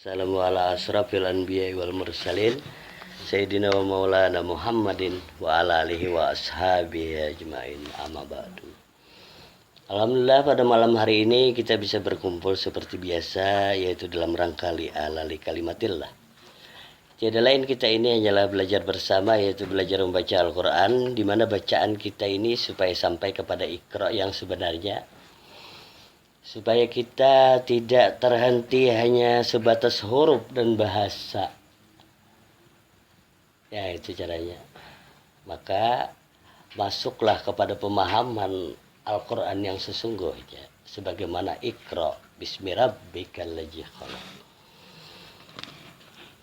Assalamu ala asrafil anbiya wal mursalin Sayyidina wa maulana Muhammadin wa ala alihi wa ashabihi ajma'in, amma ba'du. Alhamdulillah, pada malam hari ini kita bisa berkumpul seperti biasa, yaitu dalam rangka li'alali kalimatillah. Tiada lain kita ini hanyalah belajar bersama, yaitu belajar membaca Al-Quran, di mana bacaan kita ini supaya sampai kepada Iqra yang sebenarnya, supaya kita tidak terhenti hanya sebatas huruf dan bahasa. Ya, itu caranya. Maka masuklah kepada pemahaman Al-Quran yang sesungguhnya, sebagaimana Iqra bismi rabbikal ladzi khalaq.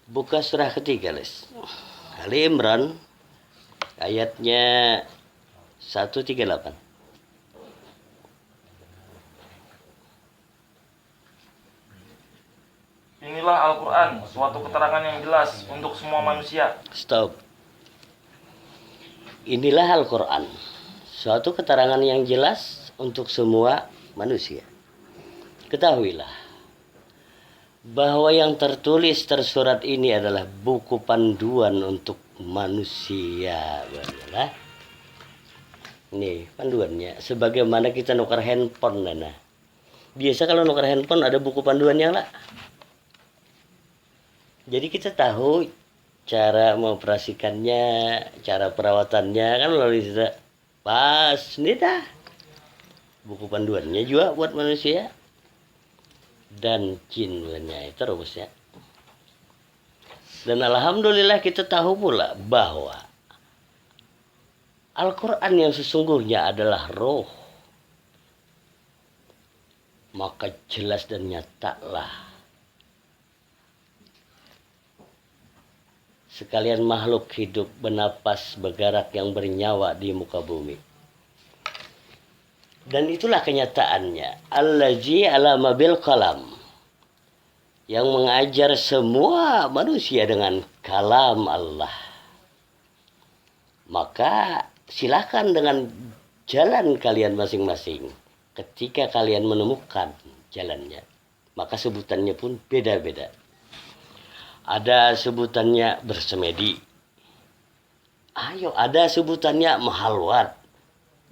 Buka surah ketiga, Les. Ali Imran ayatnya 138. Inilah Al-Quran, suatu keterangan yang jelas untuk semua manusia. Stop. Inilah Al-Quran, suatu keterangan yang jelas untuk semua manusia. Ketahuilah bahwa yang tertulis tersurat ini adalah buku panduan untuk manusia. Nih panduannya, sebagaimana kita nuker handphone, Nana. Biasa kalau nuker handphone ada buku panduannya lah. Jadi kita tahu cara mengoperasikannya, cara perawatannya kan melalui situ. Pas nih dah. Buku panduannya juga buat manusia dan jin itu rumusnya. Dan alhamdulillah kita tahu pula bahwa Al-Quran yang sesungguhnya adalah roh. Maka jelas dan nyatalah sekalian makhluk hidup bernapas bergerak yang bernyawa di muka bumi. Dan itulah kenyataannya. Allazi alama bil qalam, yang mengajar semua manusia dengan kalam Allah. Maka silakan dengan jalan kalian masing-masing. Ketika kalian menemukan jalannya, maka sebutannya pun beda-beda. Ada sebutannya bersemedi. Ada sebutannya mahalwat.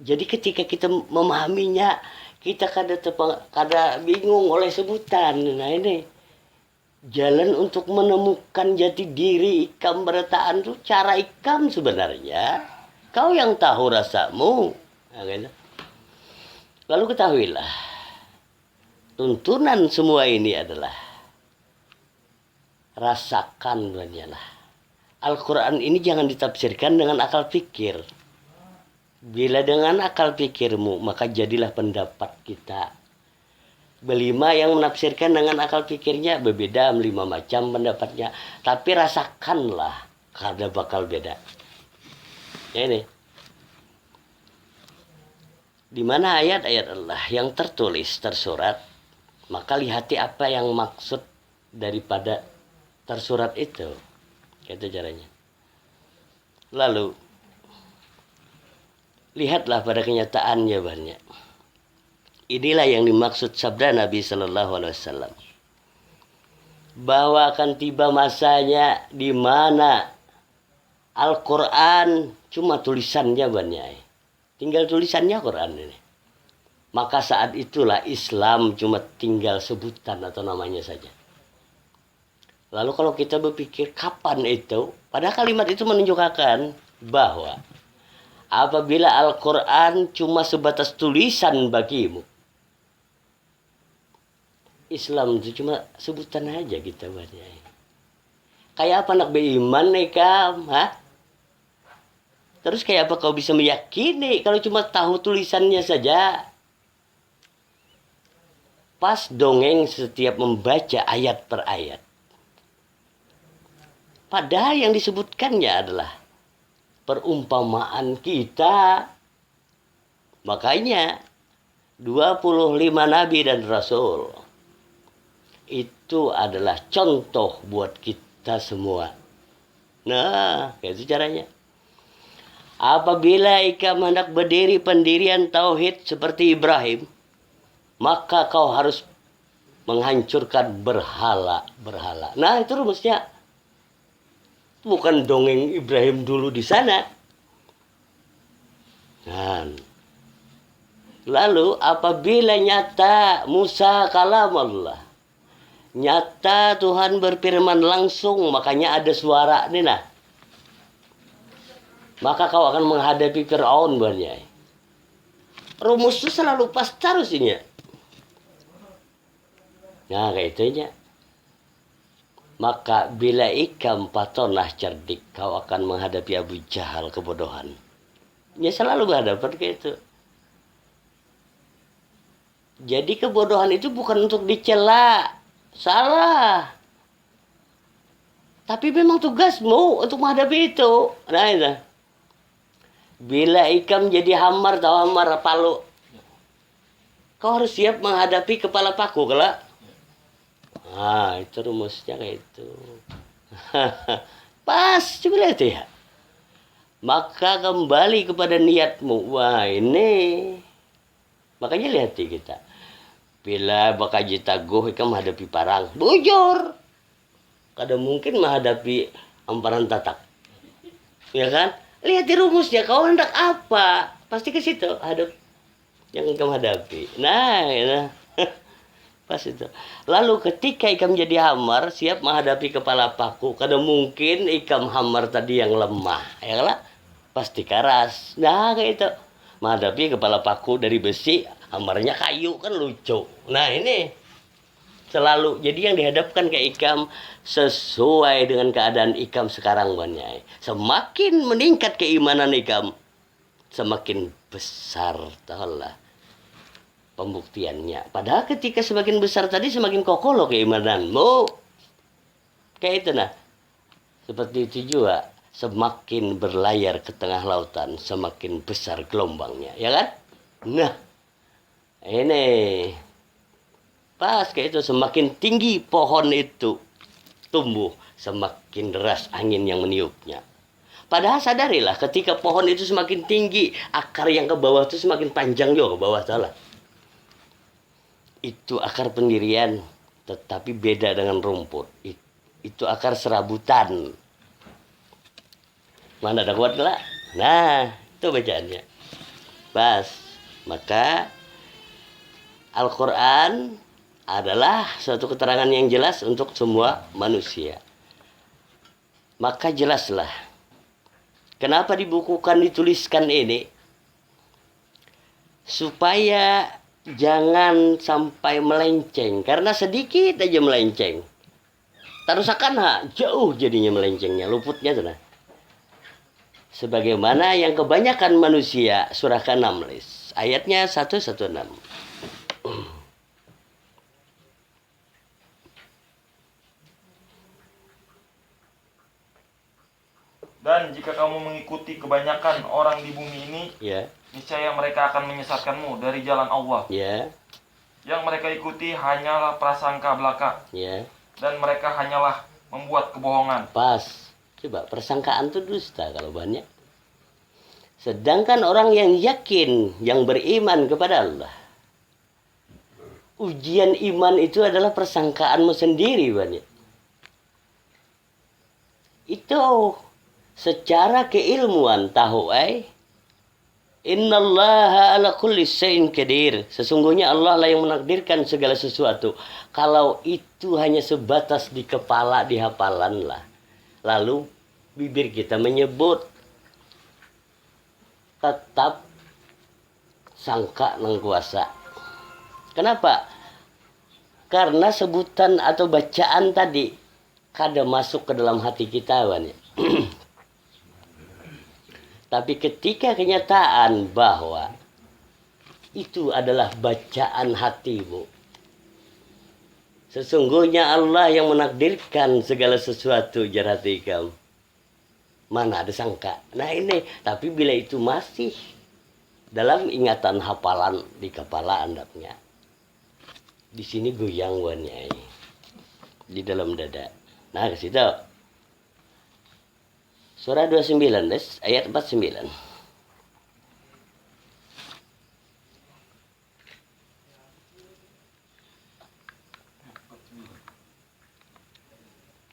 Jadi ketika kita memahaminya, kita kada bingung oleh sebutan. Nah ini jalan untuk menemukan jati diri ikam berataan itu, cara ikam sebenarnya kau yang tahu rasamu. Nah, gitu. Lalu ketahuilah, tuntunan semua ini adalah rasakan banyalah. Al-Quran ini jangan ditafsirkan dengan akal pikir. Bila dengan akal pikirmu, maka jadilah pendapat kita. Belima yang menafsirkan dengan akal pikirnya berbeda, 5 macam pendapatnya. Tapi rasakanlah, karena bakal beda. Ya ini. Di mana ayat-ayat Allah yang tertulis, tersurat, maka lihati apa yang maksud daripada tersurat itu. Itu caranya. Lalu lihatlah pada kenyataannya banyak. Inilah yang dimaksud sabda Nabi Sallallahu Alaihi Wasallam, bahwa akan tiba masanya di mana Al-Quran cuma tulisannya banyak. Tinggal tulisannya Quran ini. Maka saat itulah Islam cuma tinggal sebutan atau namanya saja. Lalu kalau kita berpikir kapan itu, pada kalimat itu menunjukkan bahwa apabila Al-Quran cuma sebatas tulisan bagimu, Islam itu cuma sebutan aja kita banyak. Kayak apa nak beriman nih kam? Terus kayak apa kau bisa meyakini kalau cuma tahu tulisannya saja? Pas dongeng setiap membaca ayat per ayat. Padahal yang disebutkannya adalah perumpamaan kita. Makanya 25 nabi dan rasul itu adalah contoh buat kita semua. Nah, itu caranya. Apabila ikam hendak berdiri pendirian tauhid seperti Ibrahim, maka kau harus menghancurkan berhala. Nah, itu rumusnya. Bukan dongeng Ibrahim dulu di sana. Nah, lalu apabila nyata Musa kalam Allah, nyata Tuhan berfirman langsung, makanya ada suara nih nah. Maka kau akan menghadapi Fir'aun banyak. Rumus itu selalu pas terus ini. Nah, kayak itunya. Maka bila ikam patonah cerdik, kau akan menghadapi Abu Jahal kebodohan. Ya selalu berhadapan kayak itu. Jadi kebodohan itu bukan untuk dicela. Salah. Tapi memang tugasmu untuk menghadapi itu. Nah itu. Bila ikam jadi hamar atau hamar palu, kau harus siap menghadapi kepala paku kalau. Nah, itu rumusnya kayak itu. Pas, coba lihat ya. Maka kembali kepada niatmu. Wah, ini. Makanya lihat kita. Bila bakaji taguh ikam menghadapi parang, bujur. Kadang mungkin menghadapi amparan tatak. Ya kan? Lihat di rumusnya, kau hendak apa? Pasti ke situ, hadap yang ikam hadapi. Nah, ya. Pas itu. Lalu ketika ikam jadi hamar, siap menghadapi kepala paku. Kadang mungkin ikam hamar tadi yang lemah. Ya kan? Pasti keras. Nah, kayak itu. Menghadapi kepala paku dari besi, hamarnya kayu, kan lucu. Nah, ini. Selalu. Jadi yang dihadapkan ke ikam sesuai dengan keadaan ikam sekarang banyak. Semakin meningkat keimanan ikam, semakin besar. Tahulah pembuktiannya. Padahal ketika semakin besar tadi semakin kokoh loh keimananmu. Kayak itu nah. Seperti itu juga. Semakin berlayar ke tengah lautan, semakin besar gelombangnya. Ya kan? Nah. Ini. Pas kayak itu. Semakin tinggi pohon itu tumbuh, semakin deras angin yang meniupnya. Padahal sadarilah ketika pohon itu semakin tinggi, akar yang ke bawah itu semakin panjang juga ke bawah salah. Itu akar pendirian, tetapi beda dengan rumput. Itu akar serabutan. Mana ada kuat lah? Nah, itu bacaannya. Pas. Maka Al-Quran adalah suatu keterangan yang jelas untuk semua manusia. Maka jelaslah. Kenapa dibukukan, dituliskan ini? Supaya jangan sampai melenceng. Karena sedikit aja melenceng. Tarusakan jauh jadinya melencengnya. Luputnya tuh nah. Sebagaimana yang kebanyakan manusia. Surah ke-6. Ayatnya 116. Dan jika kamu mengikuti kebanyakan orang di bumi ini, Ya. niscaya mereka akan menyesatkanmu dari jalan Allah. Ya. Yang mereka ikuti hanyalah prasangka belaka. Ya. Dan mereka hanyalah membuat kebohongan. Pas. Coba persangkaan itu dusta kalau banyak. Sedangkan orang yang yakin, yang beriman kepada Allah, ujian iman itu adalah persangkaanmu sendiri banyak. Itu secara keilmuan tahu Innallaha ala kulli syai'in qadir. Sesungguhnya Allah lah yang menakdirkan segala sesuatu. Kalau itu hanya sebatas di kepala, di hafalan lah. Lalu bibir kita menyebut, tetap sangka nang kuasa. Kenapa? Karena sebutan atau bacaan tadi kadang masuk ke dalam hati kita banyak. Tapi ketika kenyataan bahwa itu adalah bacaan hatimu, sesungguhnya Allah yang menakdirkan segala sesuatu jar hati kamu. Mana ada sangka. Nah ini, tapi bila itu masih dalam ingatan hafalan di kepala andapnya, di sini goyang wannya di dalam dada. Nah ke situ. Surah 29 ayat 49.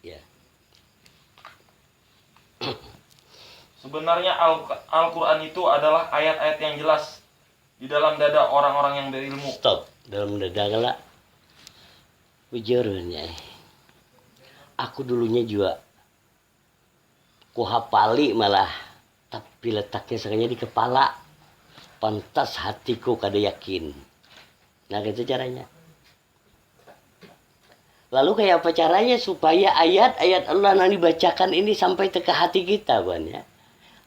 Ya. Sebenarnya Al-Quran itu adalah ayat-ayat yang jelas di dalam dada orang-orang yang berilmu. Stop. Dalam dada kala. Bujurnya. Aku dulunya juga ku hafali malah, tapi letaknya sebenarnya di kepala. Pantas hatiku kada yakin. Nah gitu caranya. Lalu kayak apa caranya supaya ayat-ayat Allah yang dibacakan ini sampai ke hati kita, Bang ya?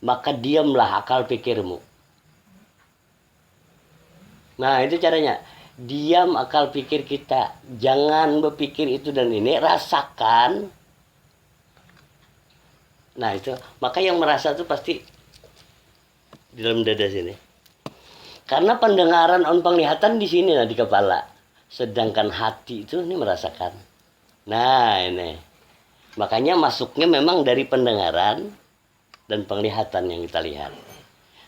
Maka diamlah akal pikirmu. Nah itu caranya. Diam akal pikir kita. Jangan berpikir itu dan ini. Rasakan. Nah itu. Maka yang merasa itu pasti di dalam dada sini. Karena pendengaran on penglihatan di sini nah, di kepala. Sedangkan hati itu ini merasakan. Nah ini. Makanya masuknya memang dari pendengaran dan penglihatan yang kita lihat.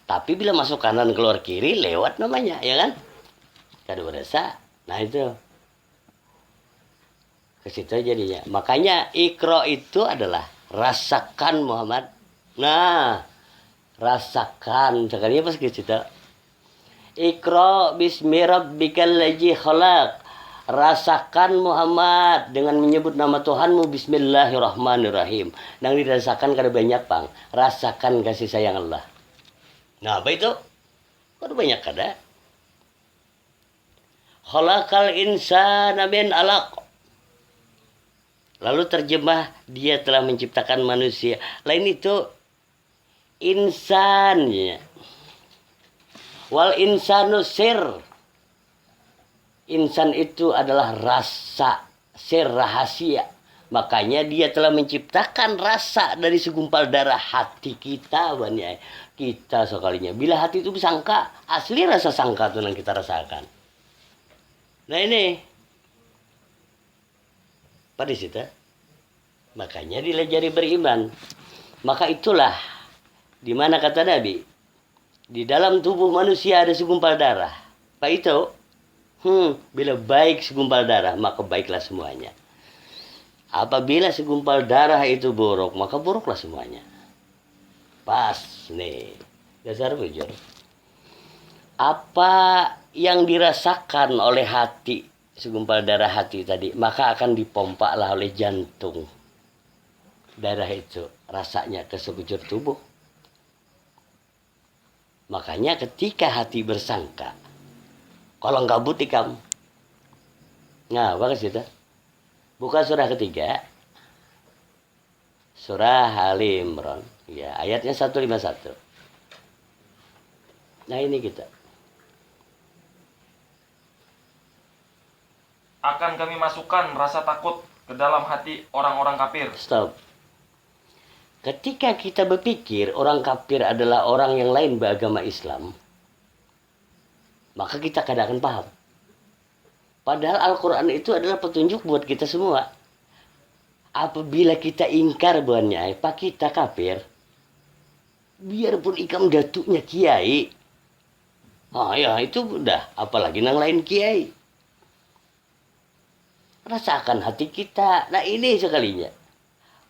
Tapi bila masuk kanan keluar kiri lewat namanya, ya kan? Kada berasa. Nah itu. Ke situ jadinya. Makanya Iqra itu adalah rasakan Muhammad. Nah, rasakan. Sekalinya pas ke situ. Iqra bismi rabbikal ladzi khalaq. Rasakan Muhammad dengan menyebut nama Tuhanmu bismillahirrahmanirrahim. Nang dirasakan kada banyak pang. Rasakan kasih sayang Allah. Nah apa itu? Kada banyak kada. Khalaqal insana min alaq. Lalu terjemah dia telah menciptakan manusia. Lain itu insan ya. Wal insanu sir. Insan itu adalah rasa, sir rahasia. Makanya dia telah menciptakan rasa dari segumpal darah hati kita. Banyak. Kita sekalinya. Bila hati itu sangka, asli rasa sangka itu yang kita rasakan. Nah ini. Pada situ. Makanya dilajari beriman. Maka itulah. Di mana kata Nabi. Di dalam tubuh manusia ada segumpal darah. Pak itu. Bila baik segumpal darah, maka baiklah semuanya. Apabila segumpal darah itu buruk, maka buruklah semuanya. Pas nih. Dasar bujur. Apa yang dirasakan oleh hati, segumpal darah hati tadi, maka akan dipompa lah oleh jantung. Darah itu rasanya ke sekujur tubuh. Makanya ketika hati bersangka, kalau gabut ikam. Nah, bagus itu. Buka surah ketiga. Surah Ali Imran. Ya, ayatnya 151. Nah, ini kita. Akan kami masukkan rasa takut ke dalam hati orang-orang kafir. Stop. Ketika kita berpikir orang kafir adalah orang yang lain beragama Islam, maka kita kadang akan paham. Padahal Al-Quran itu adalah petunjuk buat kita semua. Apabila kita ingkar buahnya, pak kita kafir, biarpun ikam datuknya kiai, ya itu udah, apalagi nang lain kiai. Rasakan hati kita. Nah ini sekalinya.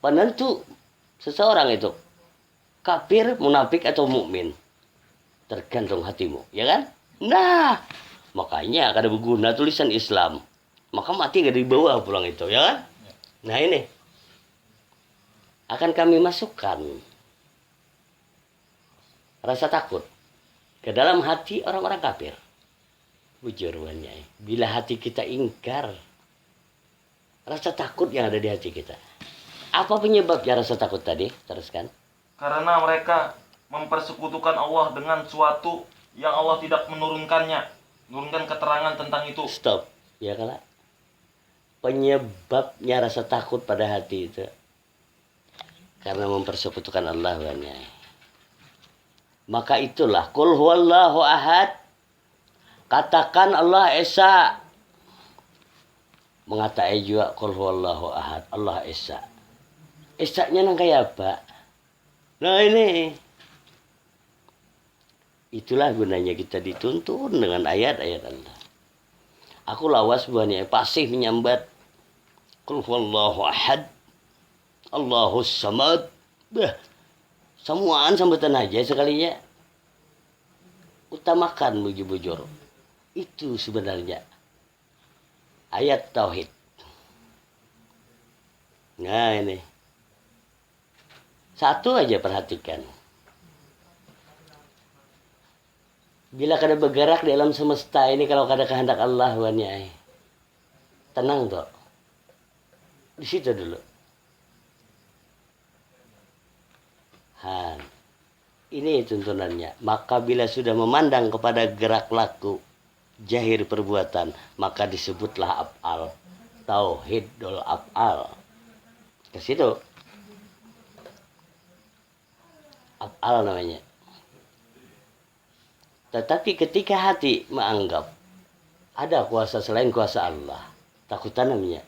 Penentu seseorang itu kafir, munafik atau mukmin, tergantung hatimu, ya kan? Nah, makanya kada berguna tulisan Islam. Maka mati gak dibawa pulang itu, ya kan? Nah ini. Akan kami masukkan rasa takut ke dalam hati orang-orang kafir. Bujuruannya. Bila hati kita ingkar, rasa takut yang ada di hati kita. Apa penyebabnya rasa takut tadi? Teruskan. Karena mereka mempersekutukan Allah dengan suatu yang Allah tidak menurunkannya, menurunkan keterangan tentang itu. Stop, ya kalah. Penyebabnya rasa takut pada hati itu karena mempersekutukan Allah banyak. Maka itulah qul huwallahu ahad. Katakan Allah esa. Mengatai juga qul huwallahu ahad, Allah esa. Esanya nang kayak apa? Nah ini. Itulah gunanya kita dituntun dengan ayat-ayat Allah. Aku lawas buahnya pasif menyambat qul huwallahu ahad. Allahus samad. Bah, semuaan sambutan aja sekalinya. Utamakan muji bujur. Itu sebenarnya ayat tauhid. Nah ini. Satu aja perhatikan. Bila kada bergerak di alam semesta ini, kalau kada kehendak Allah wanyai. Tenang toh. Di situ dulu. Han. Ini tuntunannya. Maka bila sudah memandang kepada gerak laku, jahir perbuatan, maka disebutlah af'al. Tauhidul af'al. Ke situ. Af'al namanya. Tetapi ketika hati menganggap ada kuasa selain kuasa Allah, takutan namanya.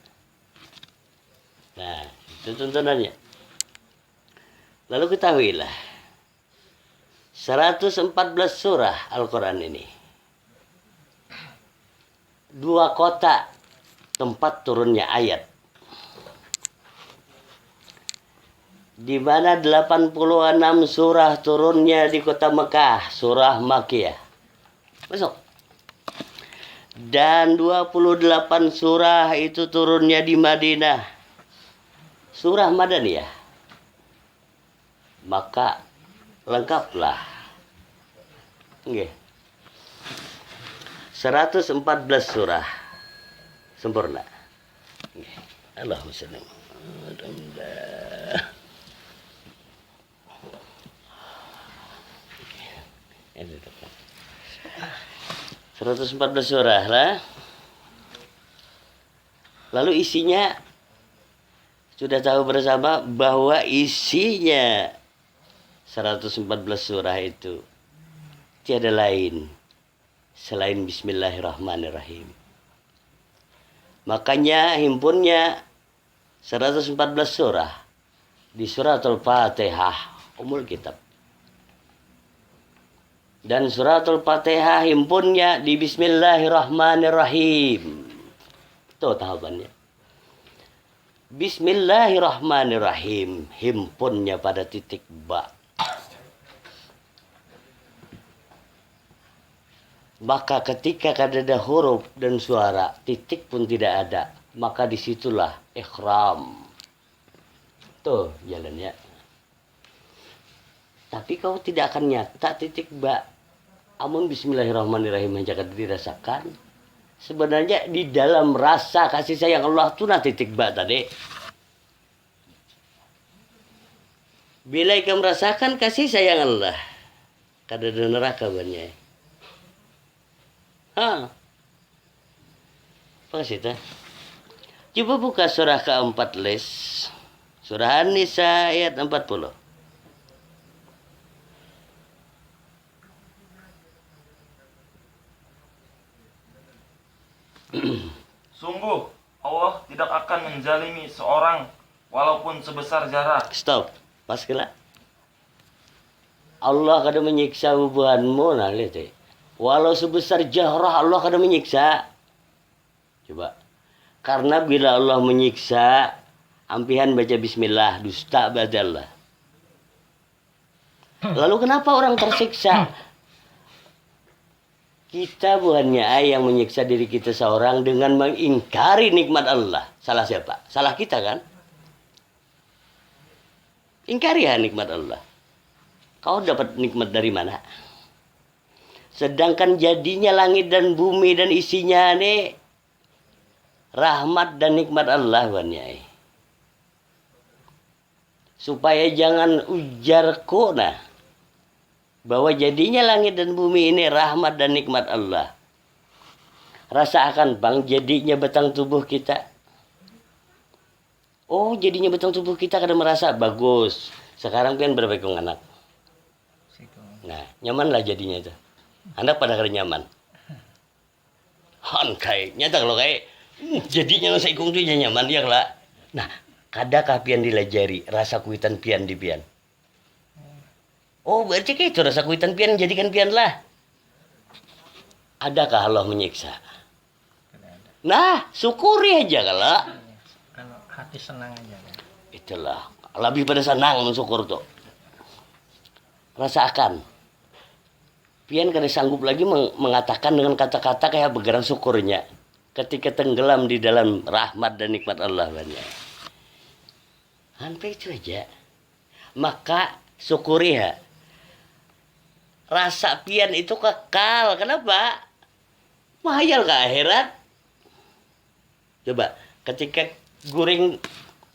Nah, itu tuntunannya. Lalu ketahuilah, 114 surah Al-Quran ini, 2 kota tempat turunnya ayat, di mana 86 surah turunnya di kota Mekah, surah Makkiyah. Masuk. Dan 28 surah itu turunnya di Madinah, surah Madaniyah. Maka lengkaplah. Nggih. 114 surah sempurna. Nggih. Allahumma shalli alhamdulillah. 114 surah lah. Lalu isinya sudah tahu bersama bahwa isinya 114 surah itu tiada lain selain Bismillahirrahmanirrahim. Makanya himpunnya 114 surah di suratul Fatihah, umul kitab. Dan suratul Fatihah himpunnya di Bismillahirrahmanirrahim. Itu tahapannya. Bismillahirrahmanirrahim, himpunnya pada titik ba. Maka ketika ada huruf dan suara, titik pun tidak ada, maka disitulah ikhram. Tuh jalannya. Tapi kau tidak akan nyata titik ba. Amun Bismillahirrahmanirrahim saja dirasakan. Sebenarnya di dalam rasa kasih sayang Allah itu nah titik ba tadi. Bila kamu merasakan kasih sayang Allah, kada ada neraka banyak. Apa sih itu? Coba buka surah keempat les. Surah An-Nisa ayat 40. Sungguh Allah tidak akan menzalimi seorang walaupun sebesar jarak. Stop. Pas kela. Allah kada menyiksa hubunganmu nah lihat. Walau sebesar jahrah Allah kada menyiksa. Coba. Karena bila Allah menyiksa, ampihan baca bismillah, dusta badallah. Lalu kenapa orang tersiksa? Kita bukannya yang menyiksa diri kita seorang dengan mengingkari nikmat Allah. Salah siapa? Salah kita kan? Ingkari ya nikmat Allah. Kau dapat nikmat dari mana? Sedangkan jadinya langit dan bumi dan isinya ini rahmat dan nikmat Allah bukannya. Supaya jangan ujar kona bahwa jadinya langit dan bumi ini rahmat dan nikmat Allah. Rasakan bang jadinya batang tubuh kita. Oh jadinya batang tubuh kita kadang merasa bagus. Sekarang kan berapa ekor anak? Nah nyaman lah jadinya itu. Anak pada kada nyaman. Han kayak nyata kalau kayak jadinya saya ikung tuh nyaman dia lah. Nah kadakah pian dilajari rasa kuitan pian di pian? Oh berarti itu rasa kuitan pian jadikan pian lah. Adakah Allah menyiksa? Nah syukuri aja kalau hati senang aja kan? Itulah lebih pada senang mensyukur tuh. Rasakan. Pian kada sanggup lagi mengatakan dengan kata-kata kayak begaran syukurnya ketika tenggelam di dalam rahmat dan nikmat Allah banyak. Sampai itu aja. Maka syukuri ya. Rasa pian itu kekal. Kenapa? Mahayal ke akhirat. Coba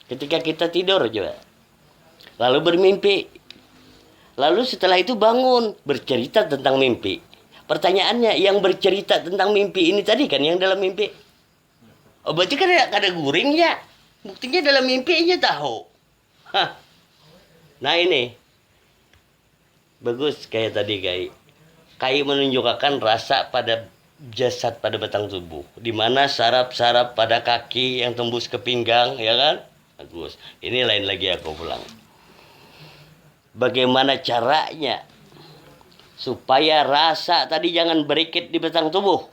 ketika kita tidur coba. Lalu bermimpi. Lalu setelah itu bangun bercerita tentang mimpi. Pertanyaannya, yang bercerita tentang mimpi ini tadi kan yang dalam mimpi. Oh, berarti kan ada guring ya. Buktinya dalam mimpi aja tahu. Hah. Nah ini bagus kayak tadi Kai menunjukkan rasa pada jasad pada batang tubuh, di mana saraf-saraf pada kaki yang tembus ke pinggang, ya kan? Bagus. Ini lain lagi aku pulang. Bagaimana caranya supaya rasa tadi jangan berikit di batang tubuh?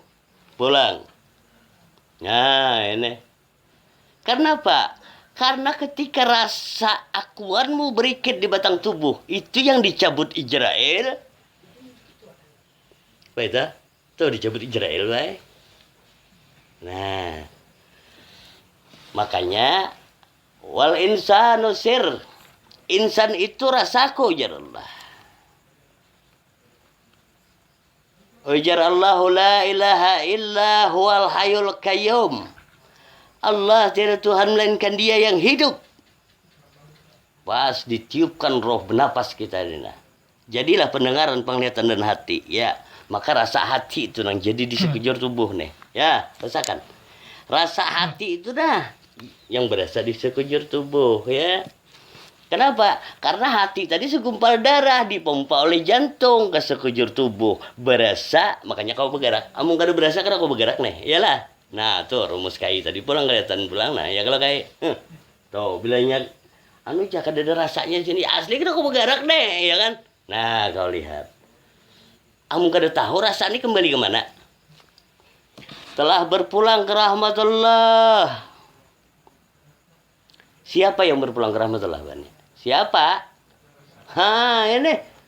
Pulang. Nah, ini. Kenapa? Karena ketika rasa akuanmu berikit di batang tubuh, itu yang dicabut Israel. Baik, tuh dicabut Israel, baik. Nah, makanya wal insanu sir. Insan itu rasaku ya Allah. Ujar Allahu la ilaha illa huwal hayyul qayyum. Allah tiada Tuhan melainkan Dia yang hidup. Pas ditiupkan roh bernapas kita ini. Jadilah pendengaran, penglihatan dan hati. Ya, maka rasa hati itu yang jadi di sekujur tubuh nih. Ya, rasakan. Rasa hati itu dah yang berasa di sekujur tubuh ya. Kenapa? Karena hati tadi segumpal darah dipompa oleh jantung ke sekujur tubuh. Berasa, makanya kau bergerak. Amun kada berasa karena kau bergerak nih. Iyalah. Nah, tuh rumus kai tadi pulang kelihatan pulang. Nah, ya kalau kai tuh bilangnya jangan ada rasanya sini asli kena kau bergerak nih, ya kan? Nah, kau lihat. Amun kada tahu rasanya kembali ke mana? Telah berpulang ke rahmatullah. Siapa yang berpulang ke rahmatullah, Bani? Siapa? Ini.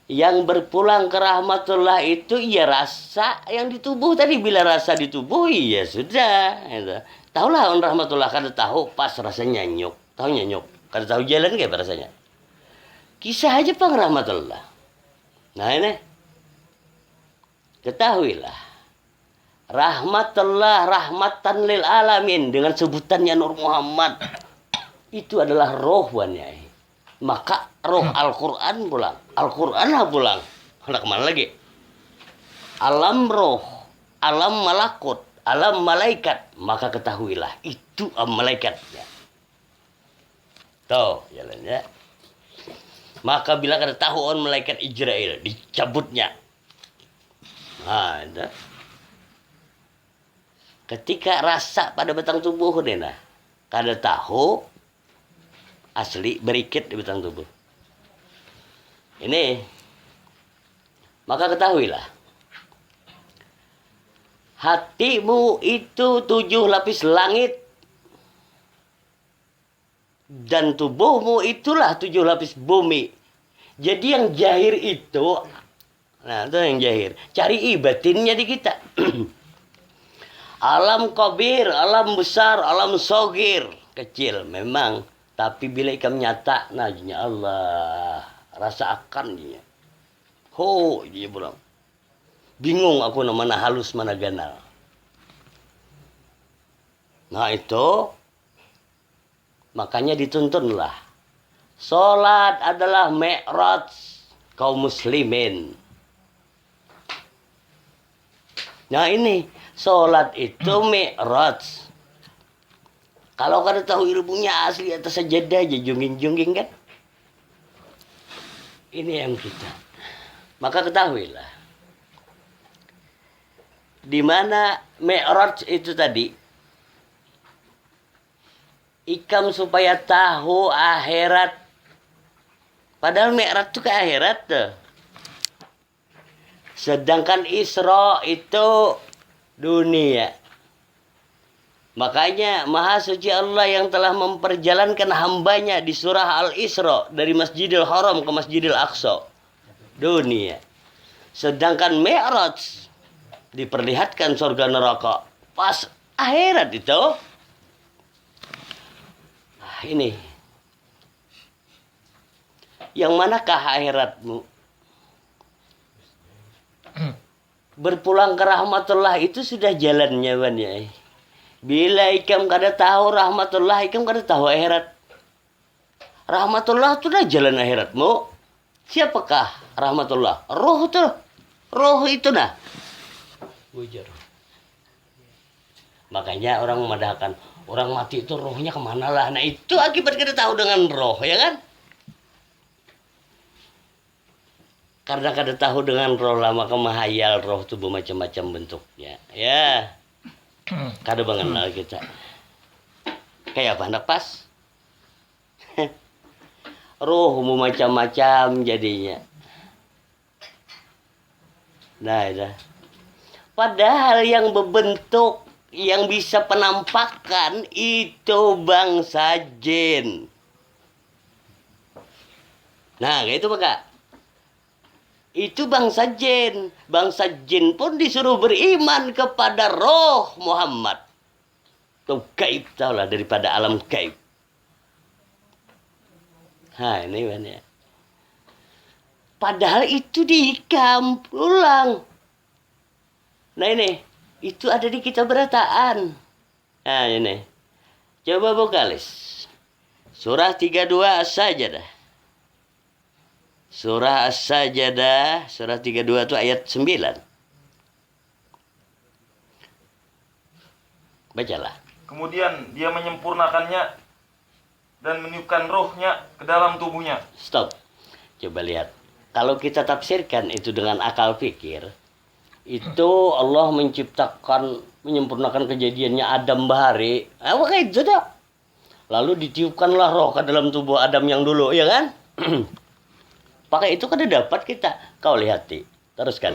Yang berpulang ke rahmatullah itu ya rasa yang di tubuh tadi. Bila rasa di tubuh ya sudah. Tahulah on rahmatullah, kada tahu pas rasanya nyanyuk. Tahu nyanyuk. Kada tahu jalan kayak rasanya. Kisah aja pang rahmatullah. Nah ini. Ketahuilah. Rahmatullah rahmatan lil alamin dengan sebutannya Nur Muhammad itu adalah roh wanyai. Maka roh Al-Quran pulang. Al-Quran lah pulang. Hendak kemana lagi? Alam roh, alam malakut, alam malaikat. Maka ketahuilah itu malaikatnya. Tuh jalannya. Maka bila kada tahu on malaikat Israel dicabutnya. Nah, itu. Ketika rasa pada batang tubuh dena, kada tahu asli berikit di batang tubuh. Ini maka ketahuilah hatimu itu 7 lapis langit dan tubuhmu itulah 7 lapis bumi. Jadi yang jahir itu, nah itu yang jahir. Cari batinnya di kita. Alam kabir, alam besar, alam sogir. Kecil memang. Tapi bila ikam nyata, najnya Allah. Rasa akan dia. Ho, dia bilang. Bingung aku mana halus, mana ganal. Nah itu. Makanya dituntunlah. Salat adalah mi'raj kaum muslimin. Nah ini. Salat itu mi'raj. Kalau kada tahu ilmunya asli atas sajadah aja jungging-jungging kan. Ini yang kita. Maka ketahuilah. Di mana mi'raj itu tadi. Ikam supaya tahu akhirat. Padahal mi'raj itu ke akhirat tuh. Sedangkan Isra itu dunia. Makanya Maha Suci Allah yang telah memperjalankan hambanya di surah Al-Isra dari Masjidil Haram ke Masjidil Aqsa. Dunia. Sedangkan Mi'raj diperlihatkan surga neraka. Pas akhirat itu. Ini. Yang manakah akhiratmu? Berpulang ke rahmatullah itu sudah jalannya Ban ya. Bila ikam kada tahu rahmatullah, ikam kada tahu akhirat. Rahmatullah itu dah jalan akhiratmu. Siapakah rahmatullah? Roh itu. Roh itu nah. Bujur. Makanya orang memadahkan orang mati itu rohnya kemana lah. Nah itu akibat kada tahu dengan roh ya kan. Karena kada tahu dengan roh lama kemahayal roh itu bermacam-macam bentuknya. Ya. Kada mengenal kita. Kayak apa anak pas? Roh macam-macam jadinya. Nah, itu. Padahal yang berbentuk, yang bisa penampakan itu bangsa jin. Nah, kayak itu Kak. Itu bangsa jin. Bangsa jin pun disuruh beriman kepada roh Muhammad. Tuh gaib tau lah daripada alam gaib. Nah ini banyak. Padahal itu diikam pulang. Nah ini. Itu ada di kitab berataan. Nah ini. Coba vokalis. Surah 32 As-Sajdah. Surah As-Sajdah, surah 32 itu ayat 9. Bacalah. Kemudian dia menyempurnakannya dan meniupkan rohnya ke dalam tubuhnya. Stop. Coba lihat. Kalau kita tafsirkan itu dengan akal pikir, itu Allah menciptakan, menyempurnakan kejadiannya Adam bahari. Apa kayak itu dah? Lalu ditiupkanlah roh ke dalam tubuh Adam yang dulu, ya kan? Pakai itu kan dapat kita. Kau lihati. Teruskan.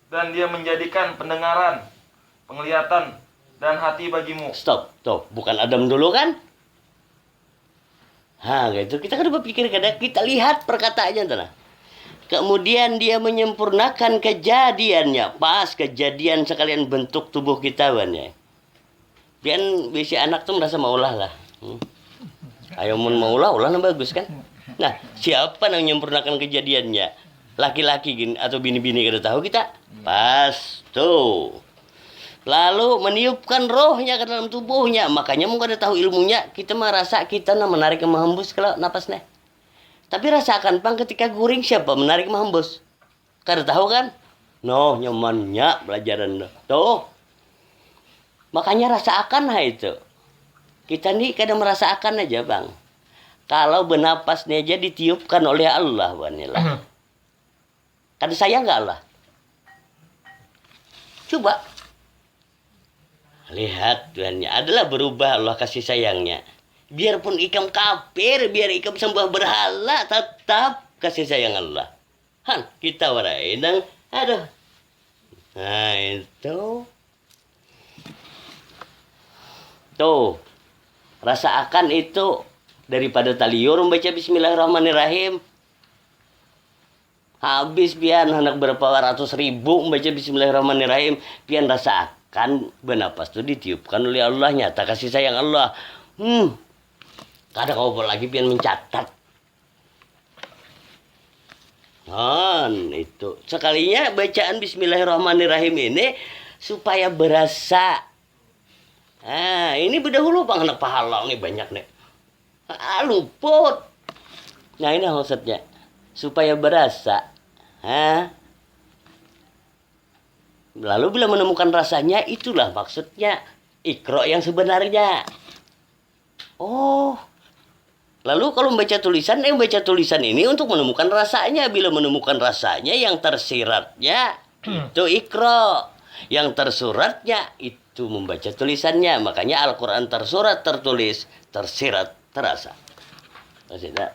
Dan dia menjadikan pendengaran, penglihatan, dan hati bagimu. Stop. Tuh, bukan Adam dulu kan? Nah, gitu. Kita kan berpikir kadang kita lihat perkataannya tanah. Kemudian dia menyempurnakan kejadiannya. Pas kejadian sekalian bentuk tubuh kita Ban ya. Biar bisa anak tuh merasa maulah lah. Ayo maulah bagus kan? Nah, siapa yang menyempurnakan kejadiannya? Laki-laki gini atau bini-bini kada tahu kita? Pas tuh. Lalu meniupkan rohnya ke dalam tubuhnya. Makanya mungkin kada tahu ilmunya, kita merasa kita menarik menghembus kalau napasnya. Tapi rasakan Bang ketika guring siapa menarik menghembus? Kada tahu kan? No, nyamannya pelajaran tuh. Makanya rasakan itu. Kita nih kadang merasakan aja Bang. Kalau bernapasnya aja ditiupkan oleh Allah Banilah. Kan sayang nggak Allah? Coba. Lihat Tuhannya. Adalah berubah Allah kasih sayangnya. Biarpun ikam kafir, biar ikam sembah berhala, tetap kasih sayang Allah. Han, kita warainang. Aduh. Nah itu. Tuh. Rasakan itu. Daripada taliur membaca bismillahirrahmanirrahim. Habis pian anak berapa ratus ribu membaca bismillahirrahmanirrahim. Pian rasakan bernapas itu ditiupkan oleh Allah. Nyata kasih sayang Allah. Kadang kau lagi pian mencatat. Itu. Sekalinya bacaan bismillahirrahmanirrahim ini supaya berasa. Nah, ini berdahulu Bang anak pahala nih banyak nih. Luput. Nah ini maksudnya. Supaya berasa. Lalu bila menemukan rasanya, itulah maksudnya. Iqra yang sebenarnya. Oh. Lalu kalau membaca tulisan, baca tulisan ini untuk menemukan rasanya. Bila menemukan rasanya yang tersiratnya, itu Iqra. Yang tersuratnya, itu membaca tulisannya. Makanya Al-Quran tersurat, tertulis, tersirat, terasa. Maksudnya.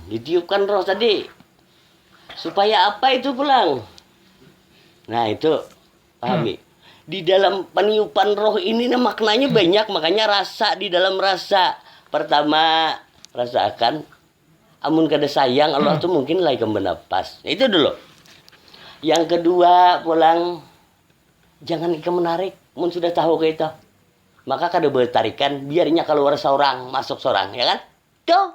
Ditiupkan roh tadi. Supaya apa itu pulang? Nah itu Pahami? Di dalam peniupan roh ini maknanya banyak, makanya rasa di dalam rasa. Pertama, rasakan amun kada sayang Allah tuh mungkin lagi kemenapas. Itu dulu. Yang kedua, pulang jangan ikam menarik. Mun sudah tahu kayak itu, maka kada bertarikan, biarnya keluar seorang, masuk seorang, ya kan? Tuh.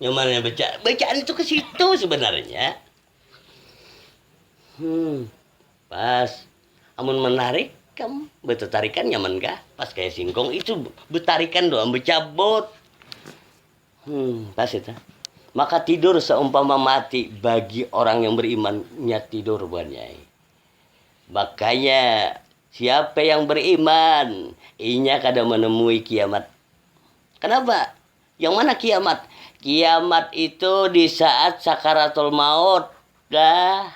Yang mana bacaan itu ke situ sebenarnya. Pas amun menarik kamu bertarikan nyaman kah? Pas kayak singkong itu bertarikan doang bercabut. Pas itu. Maka tidur seumpama mati bagi orang yang berimannya tidur bukan Nyai. Makanya siapa yang beriman inya kada menemui kiamat. Kenapa? Yang mana kiamat? Kiamat itu di saat sakaratul maut. Dah.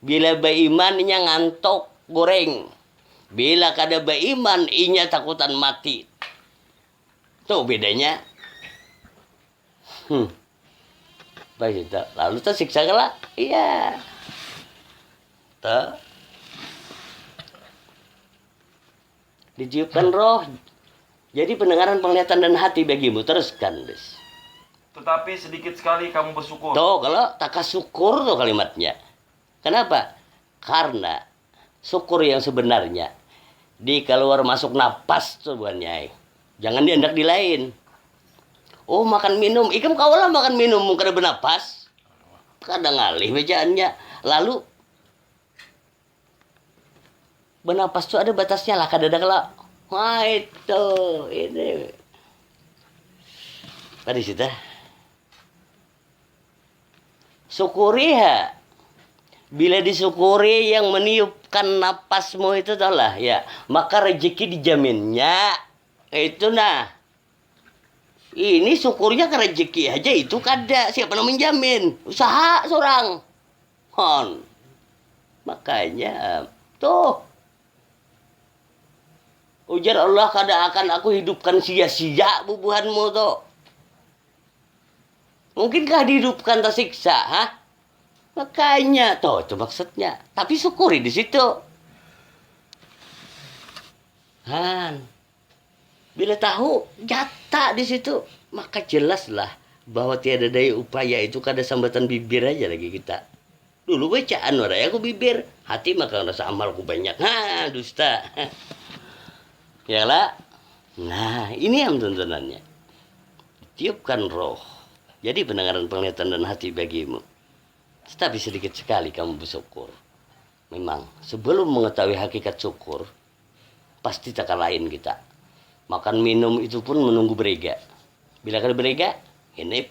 Bila beriman inya ngantuk goreng. Bila kada beriman inya takutan mati. Tuh bedanya. Baik itu. Lalu tersiksa kelak. Iya. Tuh. Ditiupkan roh. Jadi pendengaran, penglihatan dan hati bagimu. Teruskan, Des. Tetapi sedikit sekali kamu bersyukur. Tuh, kalau tak syukur tuh kalimatnya. Kenapa? Karena syukur yang sebenarnya di keluar masuk napas tuh bukan Nyai. Jangan dihendak di lain. Oh, makan minum. Ikam kaulah makan minum kada bernapas. Kadang ngalih bacaannya. Lalu bernapas tuh ada batasnya lah, kada ada kalau. Wah, itu ini. Tadi situ. Syukuri ya. Bila disyukuri yang meniupkan napasmu itu adalah ya, maka rezeki dijaminnya. Itu nah. Ini syukurnya ke rezeki aja itu kada. Siapa yang menjamin? Usaha seorang. Makanya tuh. Ujar Allah, kada akan aku hidupkan sia-sia bubuhanmu tuh. Mungkinkah dihidupkan tersiksa, ha? Makanya, tuh itu maksudnya. Tapi syukuri di situ. Bila tahu jatah di situ, maka jelaslah bahwa tiada daya upaya itu kada sambatan bibir aja lagi kita. Dulu bacaan waraya aku bibir, hati maka rasa amalku banyak. Dusta. Ya lah. Nah, ini yang tuntunannya. Tiupkan roh. Jadi pendengaran, penglihatan dan hati bagimu. Tapi sedikit sekali kamu bersyukur. Memang sebelum mengetahui hakikat syukur, pasti tak lain kita. Makan minum itu pun menunggu berega. Bila kada berega, ini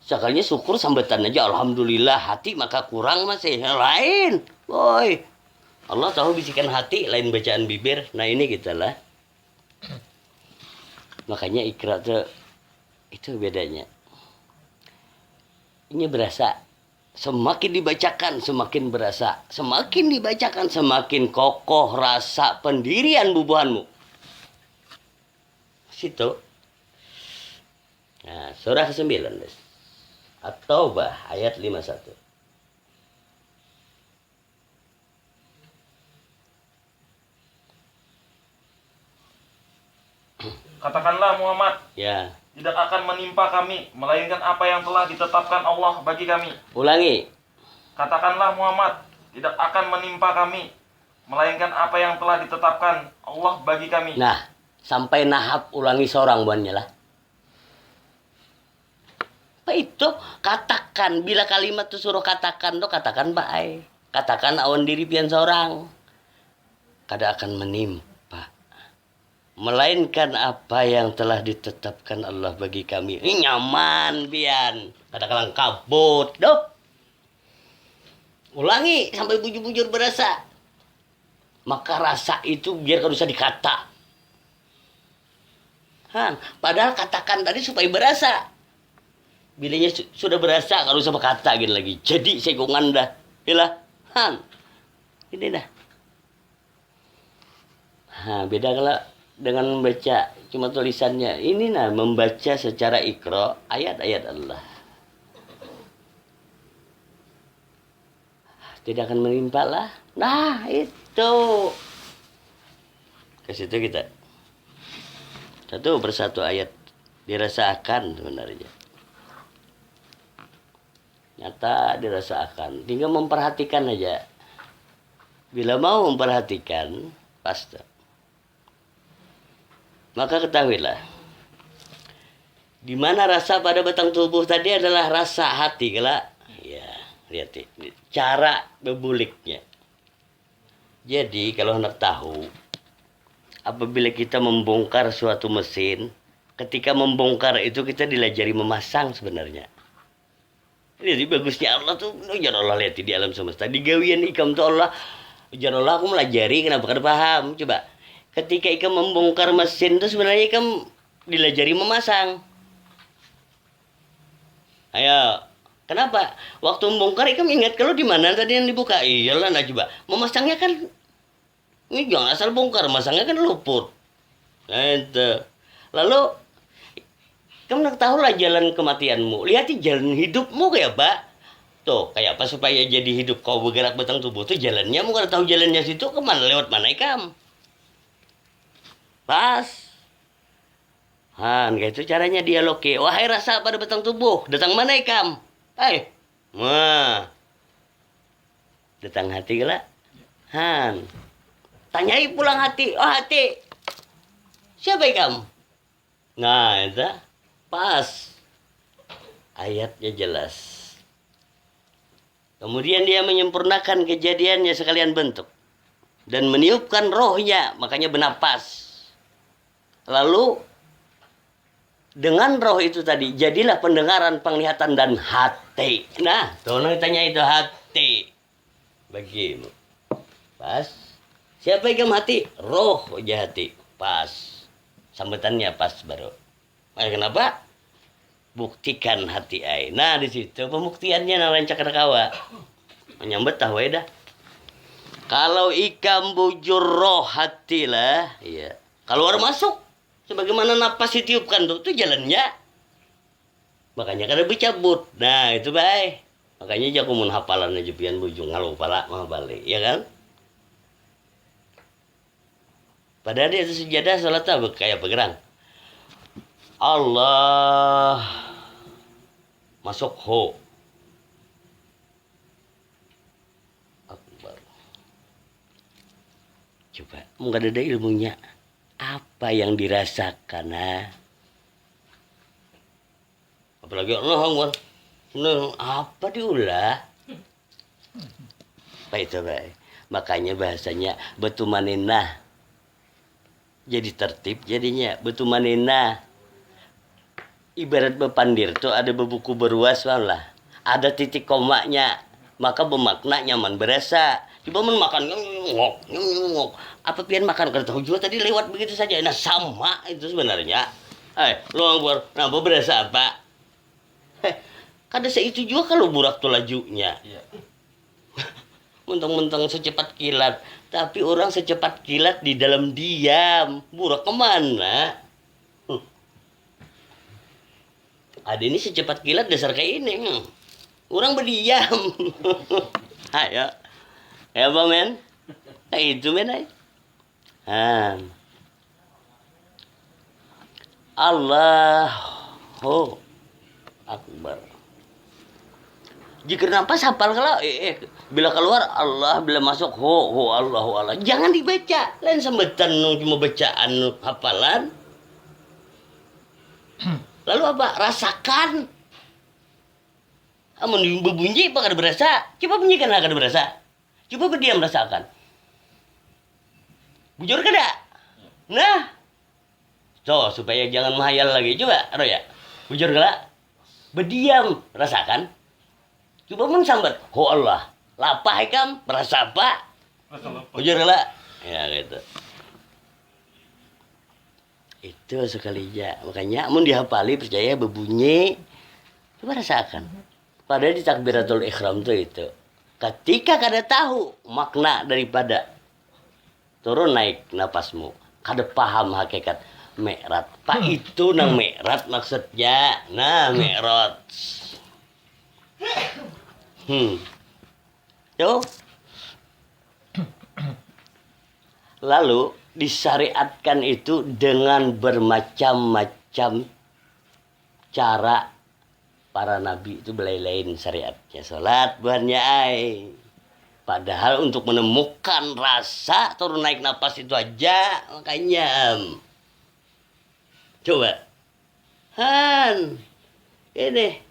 sekalinya syukur sambatan aja. Alhamdulillah, hati maka kurang masih lain. Boy. Allah tahu bisikan hati, lain bacaan bibir. Nah ini kita lah. Makanya ikrar itu bedanya. Ini berasa. Semakin dibacakan, semakin berasa. Semakin dibacakan, semakin kokoh rasa pendirian bubuhanmu. Situ. Nah, surah ke-9. At-Taubah ayat 51. Katakanlah Muhammad, Ya. tidak akan menimpa kami, melainkan apa yang telah ditetapkan Allah bagi kami. Ulangi. Katakanlah Muhammad, tidak akan menimpa kami, melainkan apa yang telah ditetapkan Allah bagi kami. Nah, sampai nahap ulangi seorang buannya lah. Apa itu? Katakan. Bila kalimat itu suruh katakan tuh, katakan baik. Katakan awan diri pian seorang. Kada akan menimpa. Melainkan apa yang telah ditetapkan Allah bagi kami. Ini nyaman pian. Katakan kabut. Duh. Ulangi sampai bujur-bujur berasa. Maka rasa itu biar kalau usah dikata. Padahal katakan tadi supaya berasa. Bilanya sudah berasa kalau usah berkata gini lagi. Jadi segongan dah. Yalah. Ini dah. Beda kalau dengan membaca cuma tulisannya. Ini nah membaca secara ikra ayat-ayat Allah. tidak akan menimpa lah. Nah itu ke situ kita satu persatu ayat dirasakan sebenarnya, nyata dirasakan, tinggal memperhatikan aja. Bila mau memperhatikan pasti, maka ketahuilah di mana rasa pada batang tubuh tadi adalah rasa hati kelak. Ya, lihat ini cara bebuliknya. Jadi kalau hendak tahu, apabila kita membongkar suatu mesin, ketika membongkar itu kita dilajari memasang sebenarnya. Jadi bagusnya Allah tuh, ujar Allah lihat di alam semesta. Di gawian ikam tuh Allah, ujar Allah aku melajari kenapa kada paham. Coba, ketika ikam membongkar mesin tuh sebenarnya ikam dilajari memasang. Ayo, kenapa? Waktu membongkar ikam ingat kalau di mana tadi yang dibuka? Iyalah, nah coba. Memasangnya kan ini jangan asal bongkar, masangnya kan luput. Nah, itu. Lalu kamu nak tahu lah jalan kematianmu. Lihat jalan hidupmu kayak apa. Tuh, kayak apa supaya jadi hidup kau bergerak batang tubuh tuh jalannya. Mu kada tahu jalannya situ kemana, lewat mana ikam. Pas. Han, kayak itu caranya dialog. Wahai rasa pada batang tubuh, datang mana ikam? Wah. Datang hati kelak. Han. Tanyai pulang hati. Oh hati. Siapa ikam? Nah, itu pas. Ayatnya jelas. Kemudian dia menyempurnakan kejadiannya sekalian bentuk. Dan meniupkan rohnya, makanya bernapas. Lalu dengan roh itu tadi, jadilah pendengaran, penglihatan, dan hati. Nah, tolong tanya itu hati. Bagimu. Pas. Siapa ikam hati? Roh aja hati. Pas. Sambutannya pas baru. Kenapa? Buktikan hati ai. Nah di situ pembuktiannya nang rancak kawa. Menyambet tahu dah. Kalau ikam bujur roh hati lah, iya. Keluar masuk. Sebagaimana napas ditiupkan tuh jalannya. Makanya kada bercabut. Nah itu baik. Makanya jago mun hafalan aja pian bujung ngalu pala mah balik, ya kan? Padahal dia itu sejadah salat apa kayak pegerang. Allah masuk ho. Akbar. Coba, enggak ada ilmunya. Apa yang dirasakan, apalagi Allah Akbar. Apa diulah? Baik itu baik. Makanya bahasanya betumaninah. Jadi tertib jadinya betumanina. Ibarat bepandir tuh ada bebuku beruas lah. Ada titik komanya, maka bermakna nyaman berasa. Coba makan ngok. Apa pian makan kada tahu juga tadi lewat begitu saja. Nah sama itu sebenarnya. Lo ngor, napa berasa apa? Kada seitu juga kalau burak tuh lajunya. Iya. Mentang-mentang secepat kilat, tapi orang secepat kilat di dalam diam. Burak kemana? Ada ini secepat kilat dasar kayak ini. Orang berdiam. Ayo. Ya apa men? Kayak itu men ay. Allahu Akbar. Jika nafas hafal kalau bila keluar Allah, bila masuk ho Allahu Allah. Jangan dibaca. Lain sambetan cuma bacaan hafalan. Lalu apa? Rasakan. Amun berbunyi apa kada berasa? Coba bunyikan kada berasa. Coba berdiam rasakan. Bujur kada? Nah. So, supaya jangan menghayal lagi. Coba, Roya. Bujur kada? Berdiam rasakan. Coba mun sambat, ho Allah, lapah ikam, merasa apa? Ujar lah, ya gitu. Itu sekalinya, makanya mun dihafali percaya berbunyi, coba rasakan. Padahal di takbiratul ihram itu, ketika kada tahu makna daripada turun naik napasmu, kada paham hakikat mi'raj. Pak itu nang mi'raj maksudnya, nah mi'raj. Tuh. Lalu disyariatkan itu dengan bermacam-macam cara para nabi itu belain syariatnya. Salat buahnya ai. Padahal untuk menemukan rasa turun naik napas itu aja makanya coba Han ini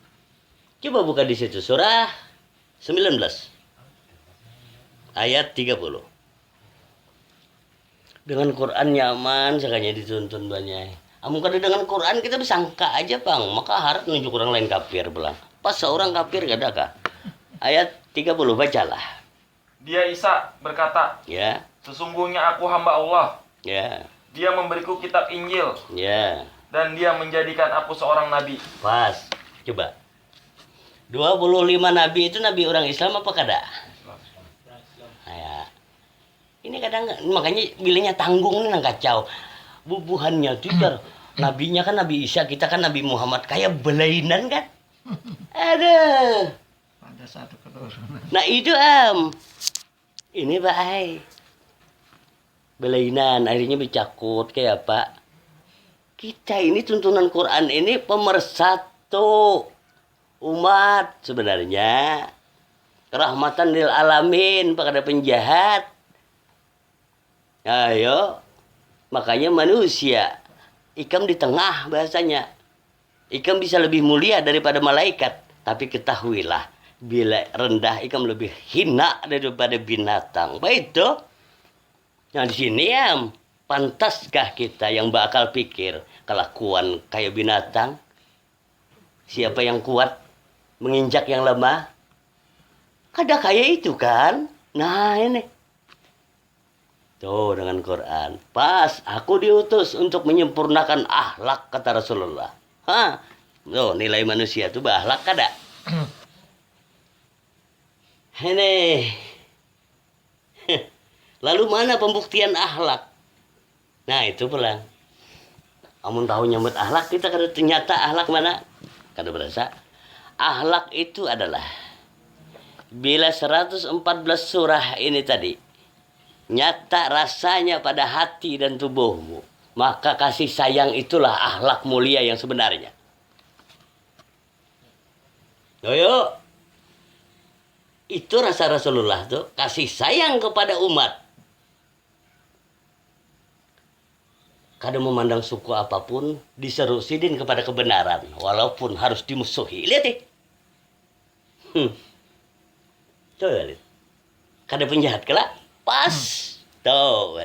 coba buka di situ surah 19 ayat 30. Dengan Quran nyaman sekalinya dituntun banyak. Amun kada dengan Quran kita bersangka aja bang, maka harap nunjuk orang lain kafir belang. Pas seorang kafir gak ada kah? Ayat 30 bacalah. Dia Isa berkata, Ya, sesungguhnya aku hamba Allah. ya, Dia memberiku kitab Injil ya. dan dia menjadikan aku seorang nabi. Pas. Coba. 25 nabi itu nabi orang Islam apa kada? Ya. Ini kadang makanya bilangnya tanggung nih nang kacau. Bubuhannya tuh nabinya kan Nabi Isa, kita kan Nabi Muhammad kayak belainan kan? Aduh. Ada satu keturunan. Nah itu ini baik. Belainan akhirnya bercakut kayak apa? Kita ini tuntunan Quran ini pemersatu umat sebenarnya. Rahmatan lil alamin pada penjahat. Ayo, makanya manusia ikam di tengah bahasanya. Ikam bisa lebih mulia daripada malaikat, tapi ketahuilah bila rendah ikam lebih hina daripada binatang. Baik itu. Nah di sini pantaskah kita yang bakal pikir kelakuan kayak binatang? Siapa yang kuat menginjak yang lemah? Kada kayak itu kan? Nah ini. Tuh dengan Quran. Pas aku diutus untuk menyempurnakan akhlak kata Rasulullah. Hah? Tuh nilai manusia tuh berakhlak kada? Ini. Lalu mana pembuktian akhlak? Nah itu pulang. Amun tahu nyambut akhlak kita kada ternyata akhlak mana? Kada berasa. Akhlak itu adalah bila 114 surah ini tadi nyata rasanya pada hati dan tubuhmu, maka kasih sayang itulah akhlak mulia yang sebenarnya. Yo, itu rasa Rasulullah tuh kasih sayang kepada umat. Kada memandang suku apapun, diseru sidin kepada kebenaran, walaupun harus dimusuhi. Lihat deh. Coba lihat. Kada penjahat kelak. Pas. Tuh.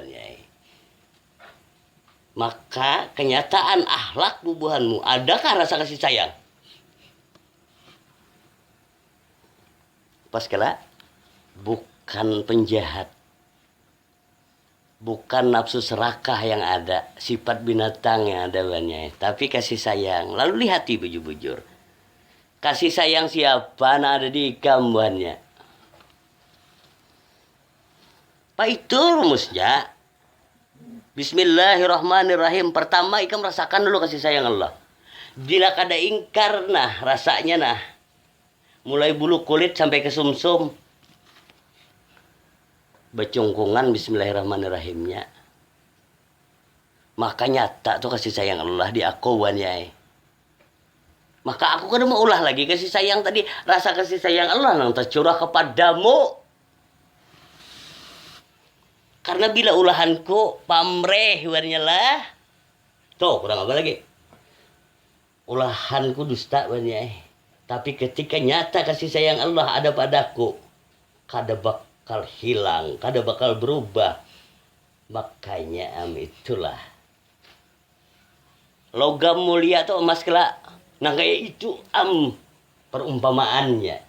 Maka kenyataan akhlak bubuhanmu. Adakah rasa kasih sayang? Pas kelak. Bukan penjahat. Bukan nafsu serakah yang ada. Sifat binatang yang ada banyak. Tapi kasih sayang. Lalu lihati bujur-bujur. Kasih sayang siapa yang ada di gambarnya. Pak itu rumusnya. Bismillahirrahmanirrahim. Pertama ikam rasakan dulu kasih sayang Allah. Bila kada ingkar nah rasanya nah. Mulai bulu kulit sampai ke sumsum. Becungkungan bismillahirrahmanirrahimnya. Maka nyata tuh kasih sayang Allah di akuannya. Maka aku kada mau ulah lagi kasih sayang tadi. Rasa kasih sayang Allah nang tercurah kepadamu. Karena bila ulahanku pamreh warnya lah. Tuh kurang apa lagi. Ulahanku dusta warnya. Tapi ketika nyata kasih sayang Allah ada padaku. Kada bakal hilang. Kada bakal berubah. Makanya itulah. Logam mulia tuh emas kelak. Nah kayak itu perumpamaannya.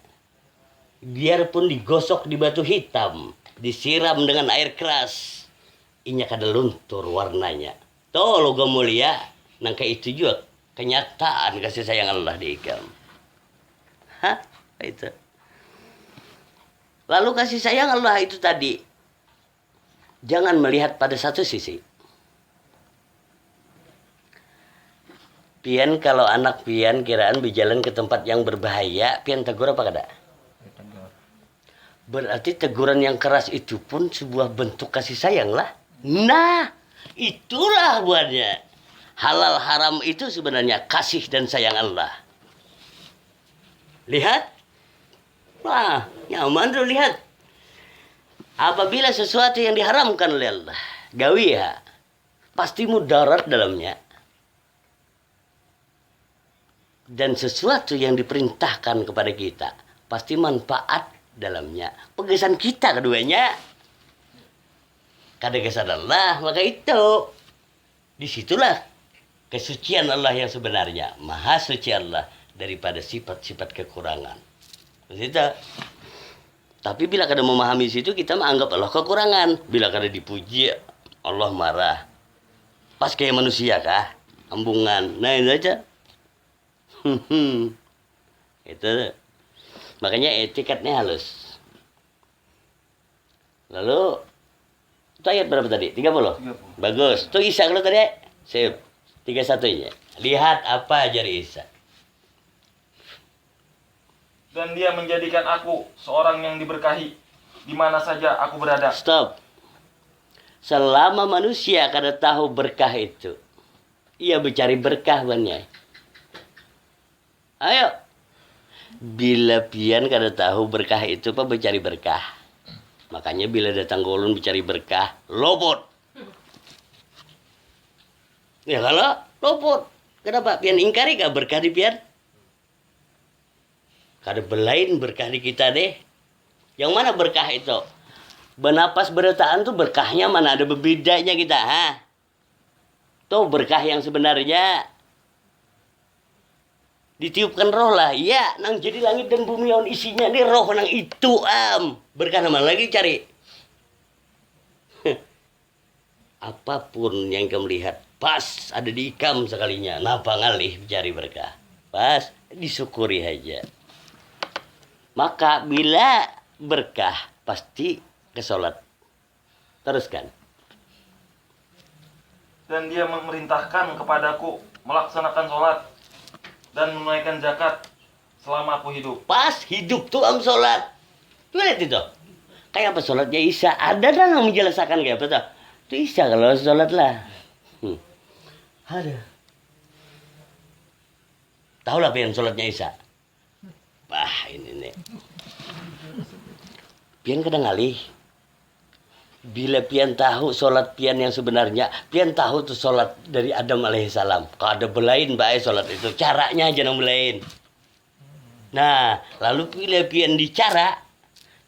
Biarpun digosok di batu hitam. Disiram dengan air keras. Inya kada luntur warnanya. Tuh logam mulia. Nah kayak itu juga. Kenyataan kasih sayang Allah di ikam. Hah? Itu. Lalu kasih sayang Allah itu tadi. Jangan melihat pada satu sisi. Pian kalau anak pian kiraan berjalan ke tempat yang berbahaya. Pian tegur apa kada? Berarti teguran yang keras itu pun sebuah bentuk kasih sayang lah. Nah, itulah buatnya. Halal haram itu sebenarnya kasih dan sayang Allah. Lihat. Wah, nyaman tuh lihat. Apabila sesuatu yang diharamkan oleh Allah, gawi ya, pasti mudarat dalamnya. Dan sesuatu yang diperintahkan kepada kita, pasti manfaat dalamnya. Pegesan kita keduanya. Kada kesan Allah, maka itu. Disitulah kesucian Allah yang sebenarnya. Maha suci Allah daripada sifat-sifat kekurangan. Begitu. Tapi bila kada memahami situ, kita menganggap Allah kekurangan. Bila kada dipuji, Allah marah. Pas kayak manusia kah? Ambungan. Nah itu aja. Itu. Makanya etikatnya halus. Lalu, itu ayat berapa tadi? 30? 30. Bagus. Itu Isa kalau tadi. Sip. 31-nya. Lihat apa ajar Isa. Dan dia menjadikan aku seorang yang diberkahi di mana saja aku berada. Stop. Selama manusia kada tahu berkah itu, ia mencari berkah banyak. Ayo. Bila pian kada tahu berkah itu apa mencari berkah. Makanya bila datang golun mencari berkah, lopot. Ya kalau lopot. Kenapa? Pian ingkari gak berkah di pian? Kada belain berkah di kita deh. Yang mana berkah itu? Bernapas berdetaan tuh berkahnya mana ada berbedanya kita, ha? Tuh berkah yang sebenarnya ditiupkan roh lah. Iya, nang jadi langit dan bumi on isinya nih roh nang itu berkah mana lagi cari? Apapun yang kamu lihat pas ada di ikam sekalinya, napa ngalih cari berkah. Pas disyukuri aja. Maka bila berkah pasti ke sholat. Teruskan. Dan dia memerintahkan kepadaku melaksanakan sholat dan menunaikan zakat selama aku hidup. Pas hidup tuh sholat. Tuh lihat itu. Kayak apa sholatnya Isa? Ada dan yang menjelaskan kayak apa tuh? Itu Isa kalau sholat lah. Ada. Tahu lah apa yang sholatnya Isa? Wah ini nih. Pian kadang ngalih. Bila pian tahu sholat pian yang sebenarnya, pian tahu tuh sholat dari Adam alaihissalam. Kalau ada belain baik sholat itu, caranya aja nang belain. Nah, lalu bila pian dicara,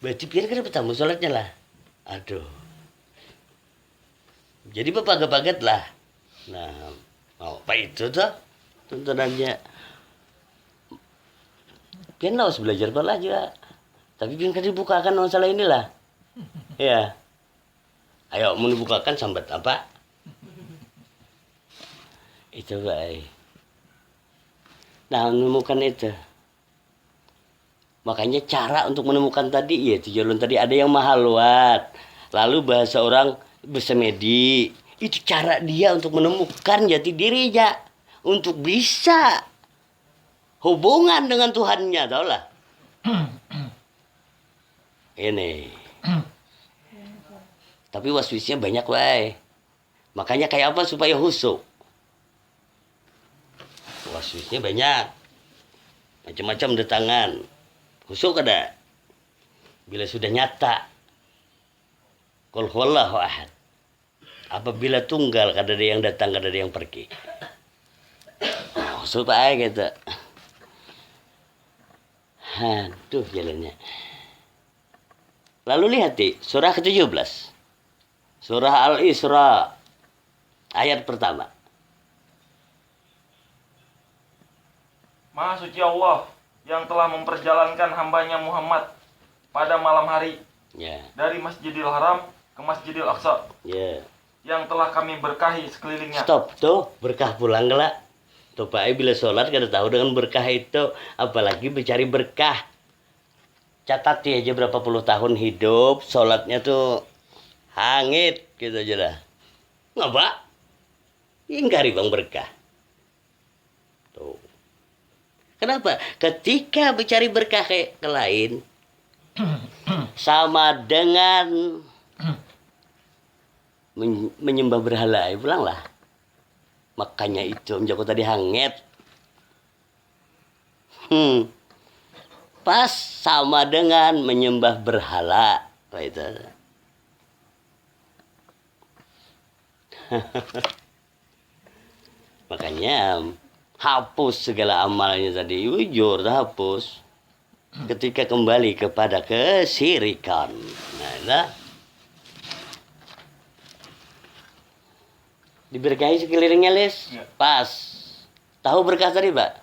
berarti pian kan bertambah sholatnya lah. Aduh. Jadi berpaget-paget lah. Nah, apa itu tuh tuntunannya? Pian harus belajar belajar. Tapi pian kan dibukakan masalah inilah. Ya. Ayo mau dibukakan sambat apa? Itu baik. Nah menemukan itu. Makanya cara untuk menemukan tadi ya jalan tadi ada yang mahal luat. Lalu bahasa orang bersemedi. Itu cara dia untuk menemukan jati dirinya. Untuk bisa hubungan dengan Tuhannya, tau lah. Ini. Tapi waswisnya banyak wae. Makanya kayak apa supaya husuk? Waswisnya banyak. Macam-macam detangan. Husuk ada. Bila sudah nyata. Qul huwallahu ahad. Apabila tunggal kada ada yang datang, kada ada yang pergi. Husuk aja gitu. Aduh jalannya. Lalu lihat di surah ke-17. Surah Al-Isra ayat pertama. Maha suci Allah yang telah memperjalankan hambanya Muhammad pada malam hari dari Masjidil Haram ke Masjidil Aqsa yang telah kami berkahi sekelilingnya. Stop tuh, berkah pulang gelak. Tuh Pak bila sholat kada tahu dengan berkah itu, apalagi mencari berkah. Catat aja berapa puluh tahun hidup, sholatnya tuh hangit gitu aja dah. Ngapa? Ingkari bang berkah. Tuh. Kenapa? Ketika mencari berkah ke lain, sama dengan menyembah berhala. Pulanglah. Makanya itu Om Joko tadi hangat. Pas sama dengan menyembah berhala. Itu. Makanya hapus segala amalnya tadi. Jujur hapus. Ketika kembali kepada kesirikan. Nah, diberkahi sekelilingnya, Lis. Ya. Pas. Tahu berkah tadi, Pak?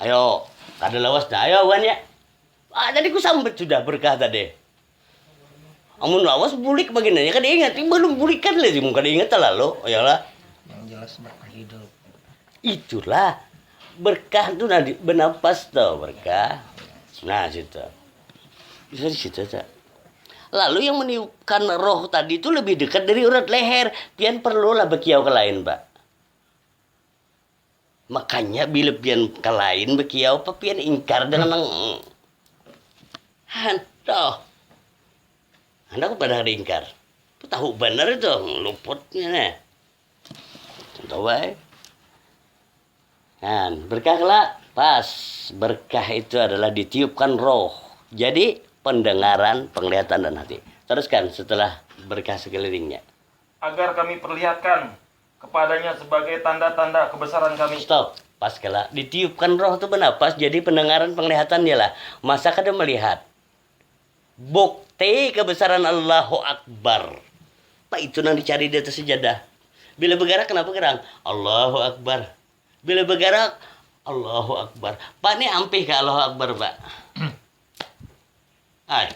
Ayo, kada lawas dah. Ayo, Wan ya. Tadi ku sambet sudah berkah tadi. Amun lawas bulik baginanya kada ingat. Belum bulikan lagi, mun kada ingat lalu. Ayolah. Yang jelas berkah hidup. Itulah berkah itu nanti bernapas tuh berkah. Nah, situ. Bisa di situ, tak? Lalu yang meniupkan roh tadi itu lebih dekat dari urat leher. Pian perlulah bekiau ke lain, Pak. Makanya bila pian ke lain bekiau, pian ingkar dengan hantoh. Anda kok pada ingkar? Tahu benar itu luputnya nih. Contoh baik. Kan berkah kelak. Pas berkah itu adalah ditiupkan roh. Jadi pendengaran, penglihatan dan hati. Teruskan setelah berkah sekelilingnya. Agar kami perlihatkan kepadanya sebagai tanda-tanda kebesaran kami. Stop. Pas kelak ditiupkan roh itu benar. Pas jadi pendengaran, penglihatan dia lah. Masa kada melihat? Bukti kebesaran Allahu Akbar. Pak itu yang dicari di atas sejadah. Bila bergerak kenapa gerang? Allahu Akbar. Bila bergerak Allahu Akbar. Pak ini ampih ke Allahu Akbar, Pak. Ay.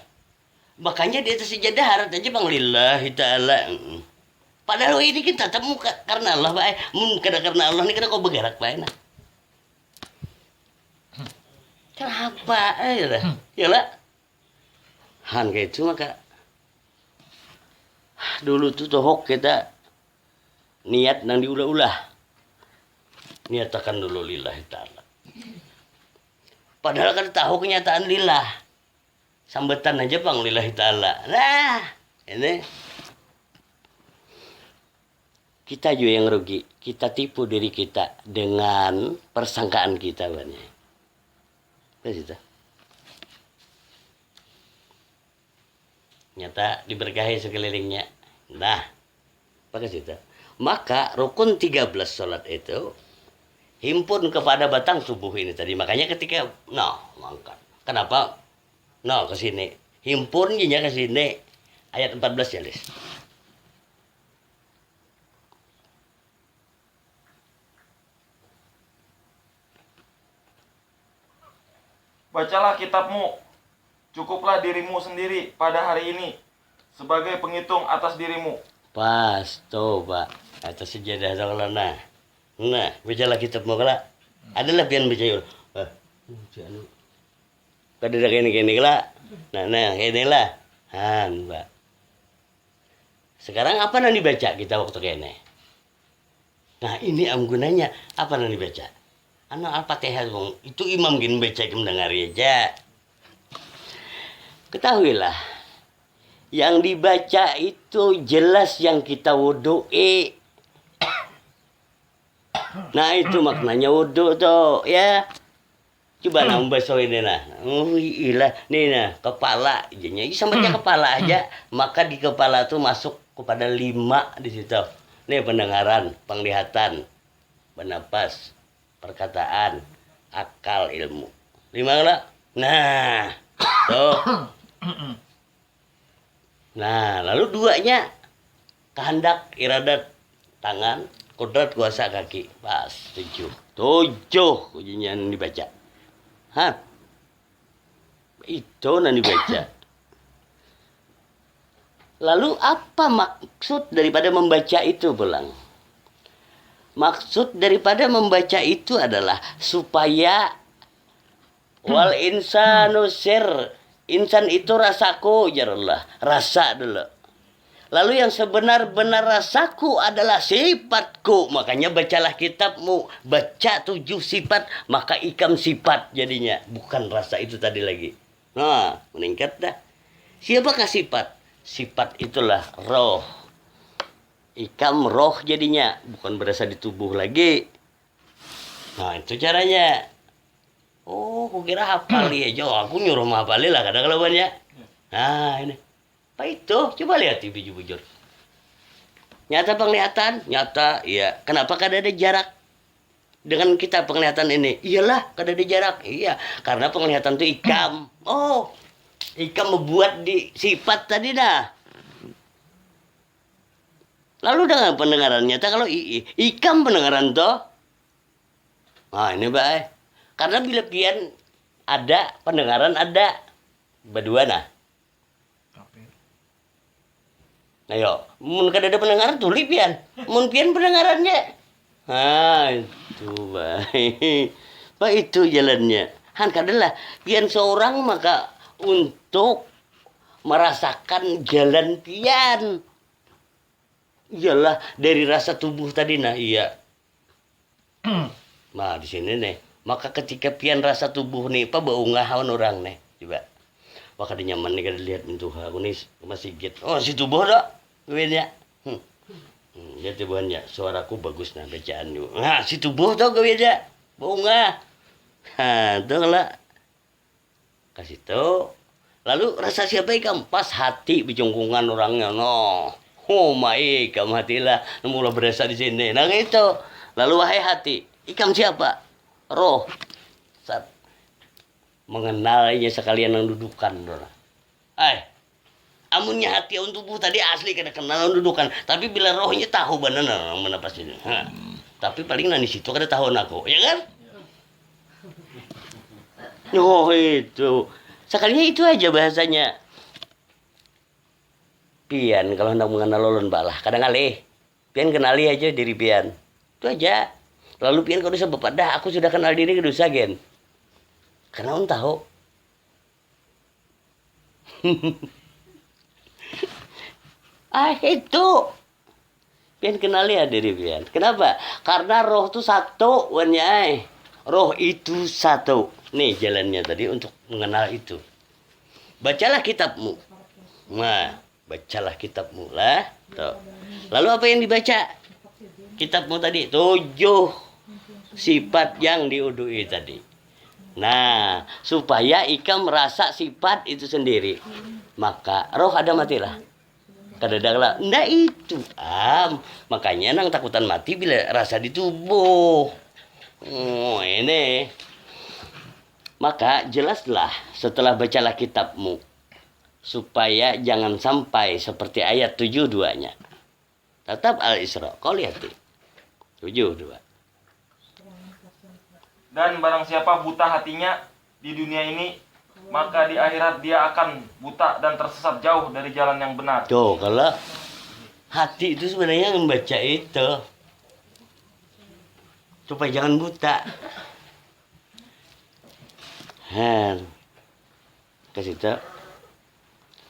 Makanya di atas sejadah harap aja bang lillahi ta'ala. Padahal ini kita temu karena Allah, Pak. Mun kada karena Allah ini kada kau bergerak, Pak. Nah. Kenapa? Yalah. Han kayak itu maka dulu tuh tohok kita niat nang diulah-ulah. Niatakan dulu lillahi ta'ala. Padahal kan tahu kenyataan lillah. Sambetan aja bang lillahi ta'ala. Nah, ini. Kita juga yang rugi. Kita tipu diri kita dengan persangkaan kita banyak. Begitu. Nyata diberkahi sekelilingnya. Nah, pakai situ. Maka rukun 13 sholat itu himpun kepada batang tubuh ini tadi. Makanya ketika mangkat. Kenapa? Ke sini. Himpun nya ke sini. Ayat 14 ya, Lis. Bacalah kitabmu. Cukuplah dirimu sendiri pada hari ini sebagai penghitung atas dirimu. Pas, tuh, Pak. Atas sejadah kalau nah. Nah, bacalah kitabmu kala. Adalah pian baca yul. Kada ada kene kala. Nah, kene lah. Han, Pak. Sekarang apa yang dibaca kita waktu kene? Nah, ini gunanya. Apa yang dibaca? Al-Fatihah, Bang. Itu imam gini baca mendengar aja. Ketahuilah. Yang dibaca itu jelas yang kita wudu'i. Nah itu maknanya wudhu tuh ya. Coba nambah ini nah. Oh ilah nih nah kepala aja. Sampai kepala aja. Maka di kepala tuh masuk kepada 5 di situ. Nih pendengaran, penglihatan, bernapas, perkataan, akal, ilmu. 5 lah. Nah tuh. Nah lalu 2-nya kehendak, iradat, tangan, kodrat, kuasa, kaki. Pas 7 ujinya yang dibaca. Hah? Itu yang dibaca. Lalu apa maksud daripada membaca itu pulang? Maksud daripada membaca itu adalah supaya wal insanu sir. Insan itu rasaku, ya Allah. Rasa dulu. Lalu yang sebenar-benar rasaku adalah sifatku. Makanya bacalah kitabmu. Baca 7 sifat, maka ikam sifat jadinya. Bukan rasa itu tadi lagi. Nah, meningkat dah. Siapakah sifat? Sifat itulah roh. Ikam roh jadinya, bukan berasa di tubuh lagi. Nah itu caranya. Oh, aku kira hafal ya, Jo. Aku nyuruh menghafalin lah kadang-kadang ya. Nah ini, apa itu? Coba lihat TV bujur. Nyata penglihatan, nyata, iya. Kenapa kada ada jarak dengan kita penglihatan ini? Iyalah, kada ada jarak. Iya, karena penglihatan itu ikam. Oh, ikam membuat di sifat tadi dah. Lalu dengan pendengaran nyata kalau ikam pendengaran toh. Nah ini baik. Karena bila pian ada pendengaran ada berdua nah. Ayo, mun kada ada pendengaran tuli pian. Mun pian pendengarannya. Ah, itu baik. Pak itu jalannya. Han kadalah pian seorang maka untuk merasakan jalan pian. Iyalah dari rasa tubuh tadi nah iya. Nah di sini nih. Maka ketika pian rasa tubuh nih, apa bau ngahawan orang nih, coba. Wah kada nyaman nih kada lihat bentuk aku nih masih git. Oh si tubuh dah, gue ya. Ya tubuhnya, suaraku bagus nah bacaan juga. Nah si tubuh tau gue ya, bau ngah. Nah tuh lah. Kasih tuh. Lalu rasa siapa ikam? Pas hati bicungkungan orangnya, no. Oh my, ikam hatilah, mulai berasa di sini. Nah itu. Lalu wahai hati, ikam siapa? Roh. Saat mengenalnya sekalian yang dudukan. Amunnya hati untuk tubuh tadi asli kada kenal dudukan. Tapi bila rohnya tahu benar mana pasti. Tapi paling nani situ kada tahu aku, ya kan? Oh itu. Sekalinya itu aja bahasanya. Pian kalau hendak mengenal ulun balah kadang alih. Pian kenali aja diri pian. Itu aja. Lalu pian kalau bisa bapak dah aku sudah kenal diri kedosa gen. Karena tahu. Itu. Pian kenali ya diri pian. Kenapa? Karena roh itu satu wanyai. Roh itu satu. Nih jalannya tadi untuk mengenal itu. Bacalah kitabmu. Nah, bacalah kitabmu lah. Tuh. Lalu apa yang dibaca? Kitabmu tadi 7 sifat yang diudui tadi. Nah, supaya ikam merasa sifat itu sendiri. Maka roh ada matilah. Kadang-kadang ndak itu. Makanya nang takutan mati bila rasa di tubuh. Oh, ini. Maka jelaslah setelah bacalah kitabmu. Supaya jangan sampai seperti ayat 72-nya. Tetap Al-Isra. Kau lihat tuh. 72. Dan barang siapa buta hatinya di dunia ini, maka di akhirat dia akan buta dan tersesat jauh dari jalan yang benar. Tuh, kalau hati itu sebenarnya membaca itu. Supaya jangan buta. Kasih tahu.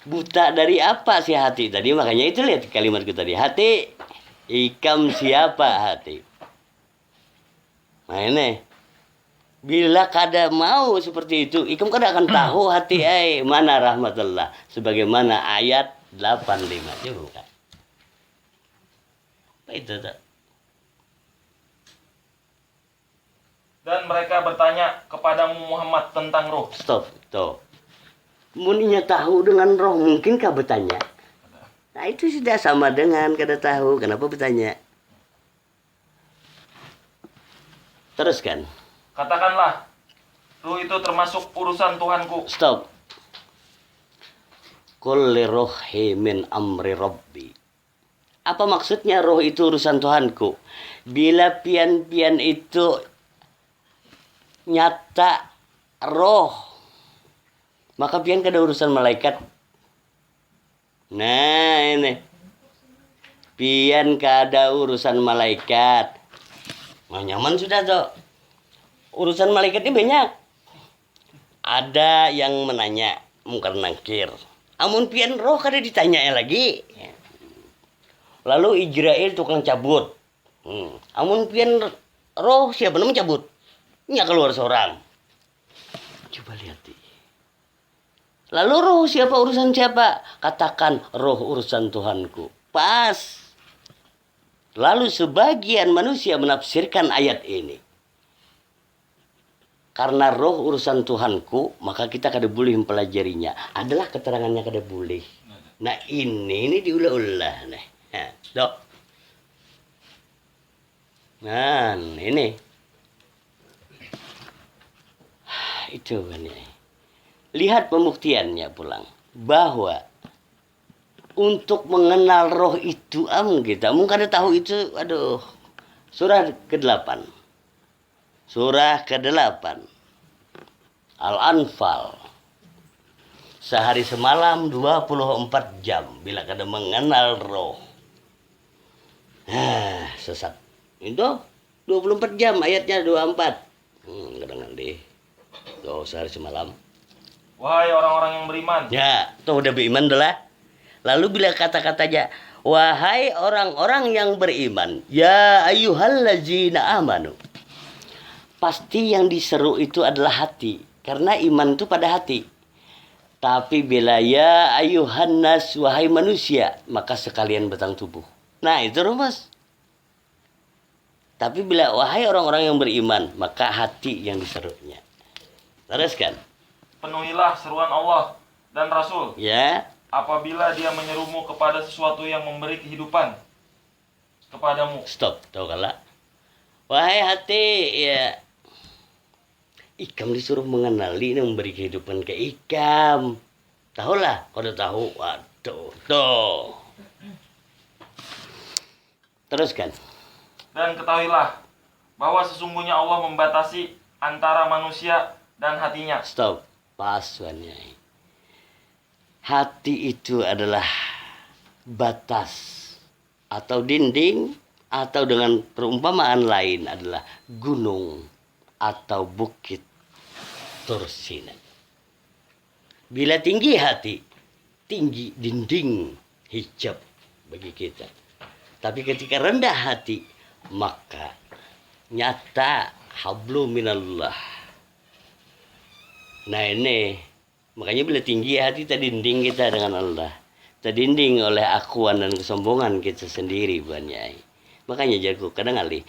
Buta dari apa sih hati tadi? Makanya itu lihat kalimatku tadi. Hati, ikam siapa hati? Nah ini. Bila kada mau seperti itu, ikam kada akan tahu hati mana rahmatullah. Sebagaimana ayat 85. Coba buka. Apa itu tak? Dan mereka bertanya kepadamu Muhammad tentang roh. Stop, tuh. Muninya tahu dengan roh, mungkinkah bertanya? Nah itu sudah sama dengan kada tahu. Kenapa bertanya? Teruskan. Katakanlah, roh itu termasuk urusan Tuhanku. Stop. Kulli rohi min amri rabbi. Apa maksudnya roh itu urusan Tuhanku? Bila pian-pian itu nyata roh, maka pian kada urusan malaikat. Nah ini. Pian kada urusan malaikat. Nah, nyaman sudah tuh. Urusan malaikat ini banyak. Ada yang menanya, mungkar nangkir. Amun pian roh kada ditanya lagi. Lalu Ijrail tukang cabut. Amun pian roh siapa namanya cabut? Nya keluar seorang. Coba lihat. Lalu roh siapa, urusan siapa? Katakan roh urusan Tuhanku. Pas. Lalu sebagian manusia menafsirkan ayat ini. Karena roh urusan Tuhanku, maka kita kada boleh mempelajarinya. Adalah keterangannya kada boleh. Nah ini diulah-ulah. Nah, dok. Nah ini. Itu kan ya. Lihat pembuktiannya pulang. Bahwa untuk mengenal roh itu kita mungkin kada tahu itu. Aduh. Surah ke-8. Surah ke-8. Al-Anfal. Sehari semalam 24 jam bila kada mengenal roh. Sesat. Itu 24 jam ayatnya 24. Kadang deh. Tuh sehari semalam. Wahai orang-orang yang beriman. Ya, tuh udah beriman dah. Lalu bila kata-katanya, wahai orang-orang yang beriman, ya ayyuhallazina amanu. Pasti yang diseru itu adalah hati, karena iman itu pada hati. Tapi bila ya ayyuhan nas, wahai manusia, maka sekalian batang tubuh. Nah, itu rumus. Tapi bila wahai orang-orang yang beriman, maka hati yang diserunya. Teruskan. Penuhilah seruan Allah dan Rasul. Ya. Apabila dia menyerumu kepada sesuatu yang memberi kehidupan kepadamu. Stop, tahu kalah. Wahai hati, ya. Ikam disuruh mengenali, memberi kehidupan ke ikam. Tahulah, kalau tahu, waduh, tuh. Teruskan. Dan ketahuilah bahwa sesungguhnya Allah membatasi antara manusia dan hatinya. Stop. Pasuannya. Hati itu adalah batas atau dinding atau dengan perumpamaan lain adalah gunung atau bukit Tursina. Bila tinggi hati, tinggi dinding hijab bagi kita. Tapi ketika rendah hati, maka nyata hablu minallah. Nah ini, makanya bila tinggi hati terdinding kita dengan Allah. Terdinding oleh akuan dan kesombongan kita sendiri, Buan Nyai. Makanya jago, kadang kali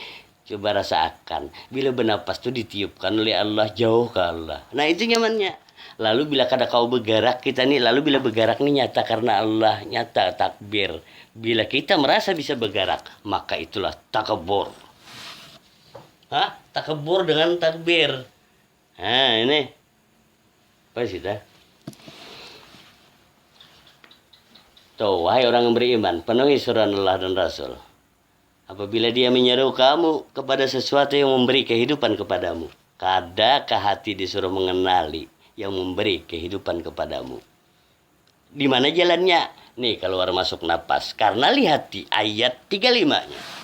coba rasakan. Bila bernapas itu ditiupkan oleh Allah, jauh ke Allah. Nah itu nyamannya. Lalu bila kada kau bergerak kita nih, lalu bila bergerak nih nyata karena Allah, nyata takbir. Bila kita merasa bisa bergerak, maka itulah takabur. Takabur dengan takbir. Nah ini. Apa sih dah? Tuh, wahai orang yang beriman, penuhi suruhan Allah dan Rasul. Apabila dia menyeru kamu kepada sesuatu yang memberi kehidupan kepadamu, kadakah hati disuruh mengenali yang memberi kehidupan kepadamu? Di mana jalannya? Nih, keluar masuk napas. Karena lihat di ayat 35-nya.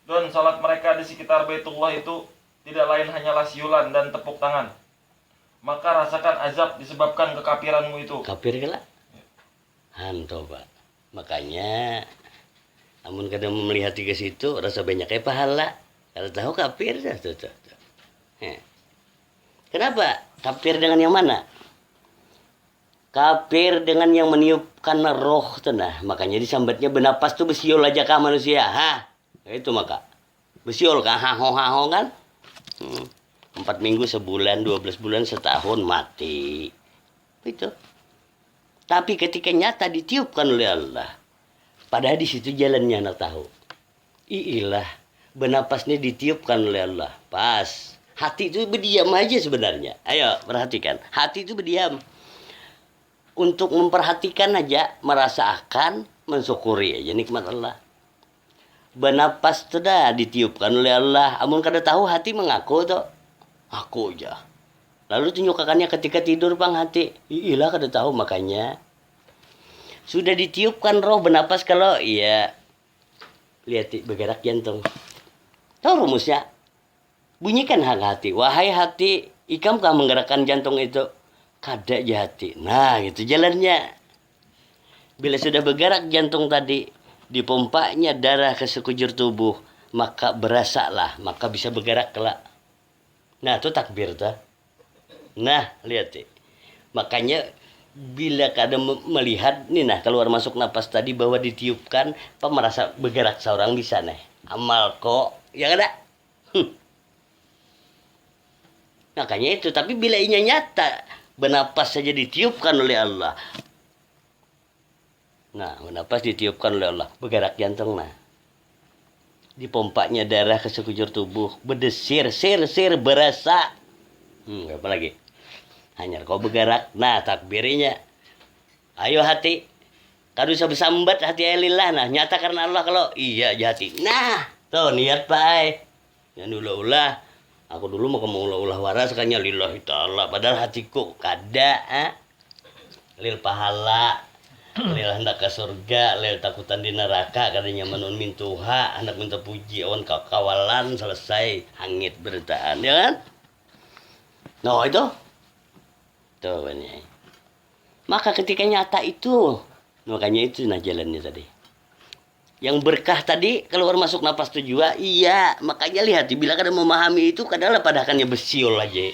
Dan salat mereka di sekitar Baitullah itu tidak lain hanyalah siulan dan tepuk tangan. Maka rasakan azab disebabkan kekafiranmu itu. Kafir kelak? Hantu pak. Makanya, namun kadang melihat ke situ rasa banyak pahala. Kalau tahu kafir dah tuh. Kenapa? Kafir dengan yang mana? Kafir dengan yang meniupkan roh tuh nah. Makanya disambatnya bernapas tuh besiul aja kah manusia. Itu maka besiul kan haho kan 4 minggu, sebulan, 12 bulan, setahun mati itu. Tapi ketika nyata ditiupkan oleh Allah, padahal di situ jalannya anak tahu. Iyalah bernapasnya ditiupkan oleh Allah pas hati itu berdiam aja sebenarnya. Ayo perhatikan, hati itu berdiam untuk memperhatikan aja, merasakan, mensyukuri aja nikmat Allah. Bernapas tu dah ditiupkan oleh Allah. Amun kada tahu hati mengaku tu. Aku aja. Lalu tunjukkannya ketika tidur bang hati. Iyalah kada tahu makanya. Sudah ditiupkan roh bernapas kalau iya. Lihat bergerak jantung. Tahu rumusnya? Bunyikan hati. Wahai hati, ikam kah menggerakkan jantung itu? Kada aja hati. Nah gitu jalannya. Bila sudah bergerak jantung tadi, dipompanya darah ke sekujur tubuh, maka berasalah, maka bisa bergerak kelak. Nah, itu takbir tuh. Nah, lihat sih. Makanya bila kadang melihat nih nah keluar masuk napas tadi bahwa ditiupkan, apa merasa bergerak seorang bisa nih. Amal kok, ya ada. Makanya itu, tapi bila inya nyata, bernapas saja ditiupkan oleh Allah. Nah, bernapas ditiupkan oleh Allah, bergerak jantung nah. Dipompanya darah ke sekujur tubuh, berdesir, sir, berasa. Apa lagi? Hanya kau bergerak. Nah, takbirnya. Ayo hati. Kadu bisa bersambat hati lillah. Nah, nyata karena Allah kalau iya hati. Nah, tuh niat baik. Yang ulah-ulah. Aku dulu mau ngomong ulah-ulah waras sekanya lillahi ta'ala. Padahal hatiku kada. Lil pahala. Lil hendak ke surga. Lil takutan di neraka. Katanya menun mintuha. Hendak minta puji. Awan kawalan selesai. Hangit beritaan. Ya kan? No, itu. Tuh banyak. Maka ketika nyata itu. Makanya itu nah jalannya tadi. Yang berkah tadi keluar masuk napas itu juga, iya. Makanya lihat, bila kadang memahami itu kadang padahalnya bersiul aja.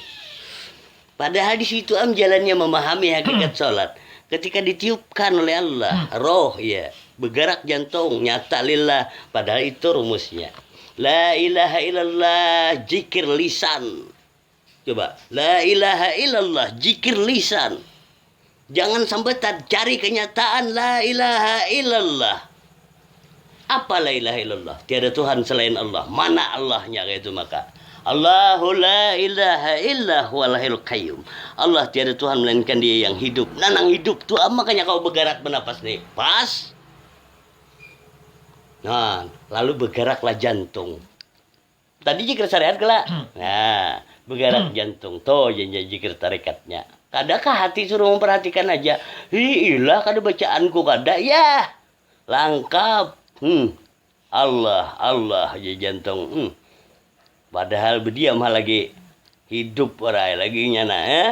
Padahal di situ jalannya memahami hakikat sholat. Ketika ditiupkan oleh Allah, roh ya, bergerak jantung, nyata lillah. Padahal itu rumusnya. La ilaha illallah, zikir lisan. Coba, la ilaha illallah, zikir lisan. Jangan sampai cari kenyataan la ilaha illallah. Apa la ilaha illallah? Tiada Tuhan selain Allah. Mana Allahnya kayak itu maka? Allahu la ilaha illa huwal hayyul qayyum. Allah tiada Tuhan melainkan Dia yang hidup. Nanang hidup tuh makanya kau bergerak bernapas nih. Pas. Nah, lalu bergeraklah jantung. Tadi zikir syariat kelak. Nah, bergerak jantung. Tuh zikir tarikatnya. Kadakah hati suruh memperhatikan aja? Ilah kada bacaanku kada ya. Lengkap. Allah aja jantung. Padahal berdiam lagi hidup orang lagi nyana ya.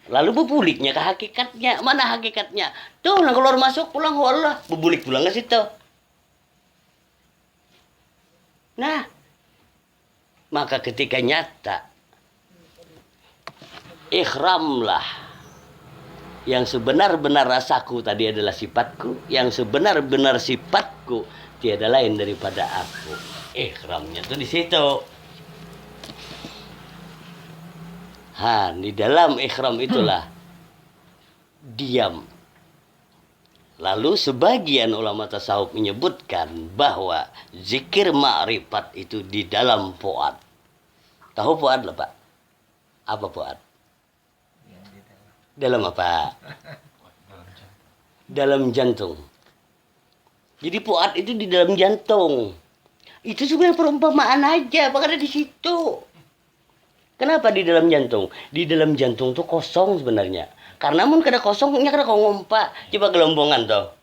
Lalu berbuliknya ke hakikatnya. Mana hakikatnya? Tuh nah keluar masuk pulang Allah. Berbulik pulang ke situ. Nah, maka ketika nyata ikhramlah. Yang sebenar-benar rasaku tadi adalah sifatku. Yang sebenar-benar sifatku tiada lain daripada aku. Ikhramnya tuh di situ. Di dalam ikhram itulah diam. Lalu sebagian ulama tasawuf menyebutkan bahwa zikir ma'rifat itu di dalam fuad. Tahu fuad lah Pak? Apa fuad? Dalam apa? Dalam jantung. Jadi fuad itu di dalam jantung. Itu sebenarnya perumpamaan aja, makanya di situ. Kenapa di dalam jantung? Di dalam jantung tuh kosong sebenarnya. Karena mun kada kosongnya kada kau ngompak. Coba gelombongan tuh.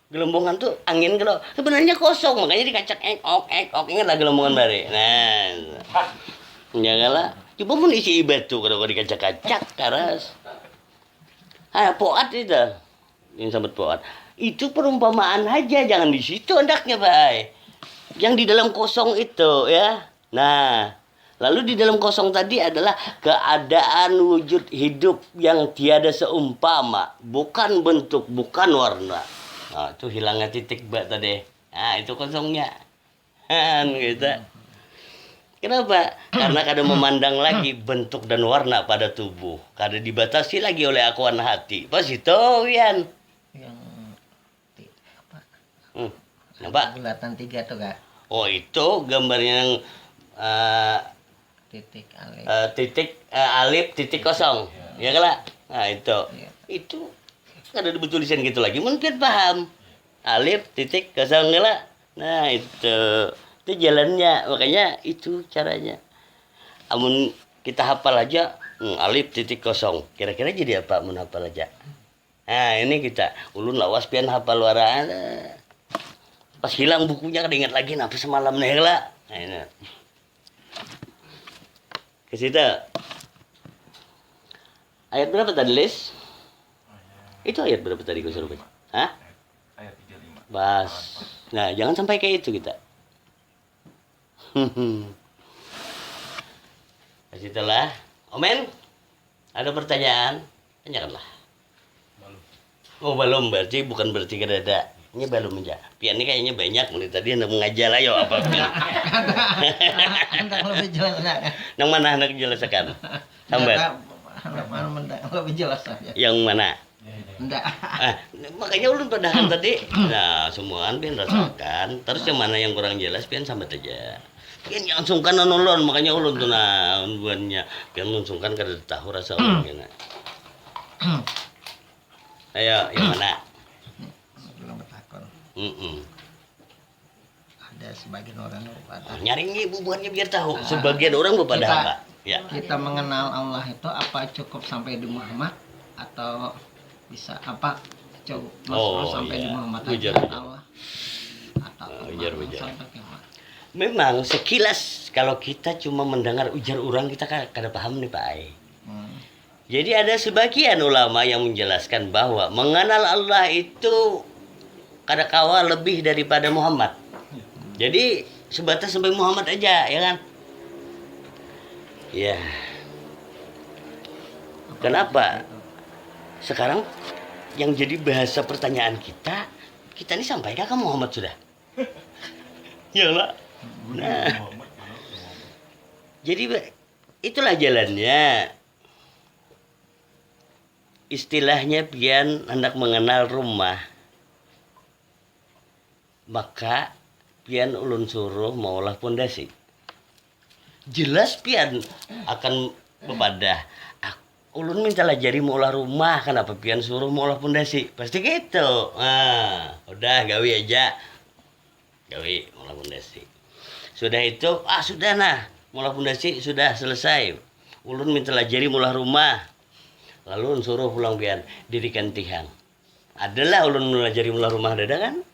Gelombongan tuh angin kalau sebenarnya kosong, makanya dikacak ok ingat lah gelombongan bare. Nah. Janganlah. Coba mun isi batu kalau kau dikacak-kacak karas. Poat itu. Yang sambat poat. Itu perumpamaan aja, jangan di situ hendaknya, Pak. Yang di dalam kosong itu ya. Nah, lalu di dalam kosong tadi adalah keadaan wujud hidup yang tiada seumpama, bukan bentuk, bukan warna. Nah, itu hilangnya titik Mbak tadi. Nah, itu kosongnya. Gitu. Kenapa? Karena kadang memandang lagi bentuk dan warna pada tubuh. Kadang dibatasi lagi oleh akuan hati. Pas itu, Wian. Yang apa? Nampak? Bulatan 3 tuh kak. Oh, itu gambarnya yang Titik alif. Alif titik kosong. Ya kan? Nah, itu. Ya. Itu ada tulisan gitu lagi. Mungkin paham. Alif titik kosong lah. Nah, itu jalannya, makanya itu caranya. Amun kita hafal aja alif titik kosong, kira-kira jadi apa mun hafal aja? Nah ini kita ulun lawas pian hafal waraan, pas hilang bukunya kada ingat lagi napa semalam nih lah. Nah, ini. Ke situ ayat berapa tadi Lis? Itu ayat berapa tadi gue suruh baca? Hah? Ayat 35. Bas. Nah, jangan sampai kayak itu kita. Setelah, Omen, ada pertanyaan? Tanyakanlah. Oh, belum, berarti bukan berarti kada ada. Ini belum aja. Pian ini kayaknya banyak. Mulai tadi hendak mengajar ayo apa pian. Hendak lebih jelas enggak? Yang mana hendak jelaskan? Sambat. Lebih jelas saja. Yang mana? Enggak. Makanya ulun padahan tadi. Nah, semuaan pian rasakan. Terus yang mana yang kurang jelas pian sambat aja. Pian jangan sungkan nolon, makanya ulun tuh nah unbuannya. Pian ulun sungkan kada tahu rasa ulun kena. Ayo, yang mana? Belum bertakon. Ada sebagian orang berkata. Nyaring ibu buatnya biar tahu. Sebagian orang bepada apa? Ya. Kita mengenal Allah itu apa cukup sampai di Muhammad atau bisa apa cukup sampai di Muhammad Ujar. Allah atau Ujar. Memang sekilas kalau kita cuma mendengar ujar orang kita kada paham nih Pak Ai. Jadi ada sebagian ulama yang menjelaskan bahwa mengenal Allah itu kada kawa lebih daripada Muhammad. Jadi sebatas sampai Muhammad aja, ya kan? Ya. Kenapa? Sekarang yang jadi bahasa pertanyaan kita ini sampaikan ke Muhammad sudah. Ya lah. Nah. Jadi itulah jalannya. Istilahnya pian hendak mengenal rumah, maka pian ulun suruh maulah pondasi. Jelas pian akan bepadah. Ulun minta lajari maulah rumah, kenapa pian suruh maulah pondasi? Pasti gitu. Nah, udah gawi aja. Gawi maulah pondasi. Sudah itu, sudah nah, maulah pondasi sudah selesai. Ulun minta lajari maulah rumah. Lalu ulun suruh pulang pian dirikan tihang. Adalah ulun melajari mula rumah dada kan?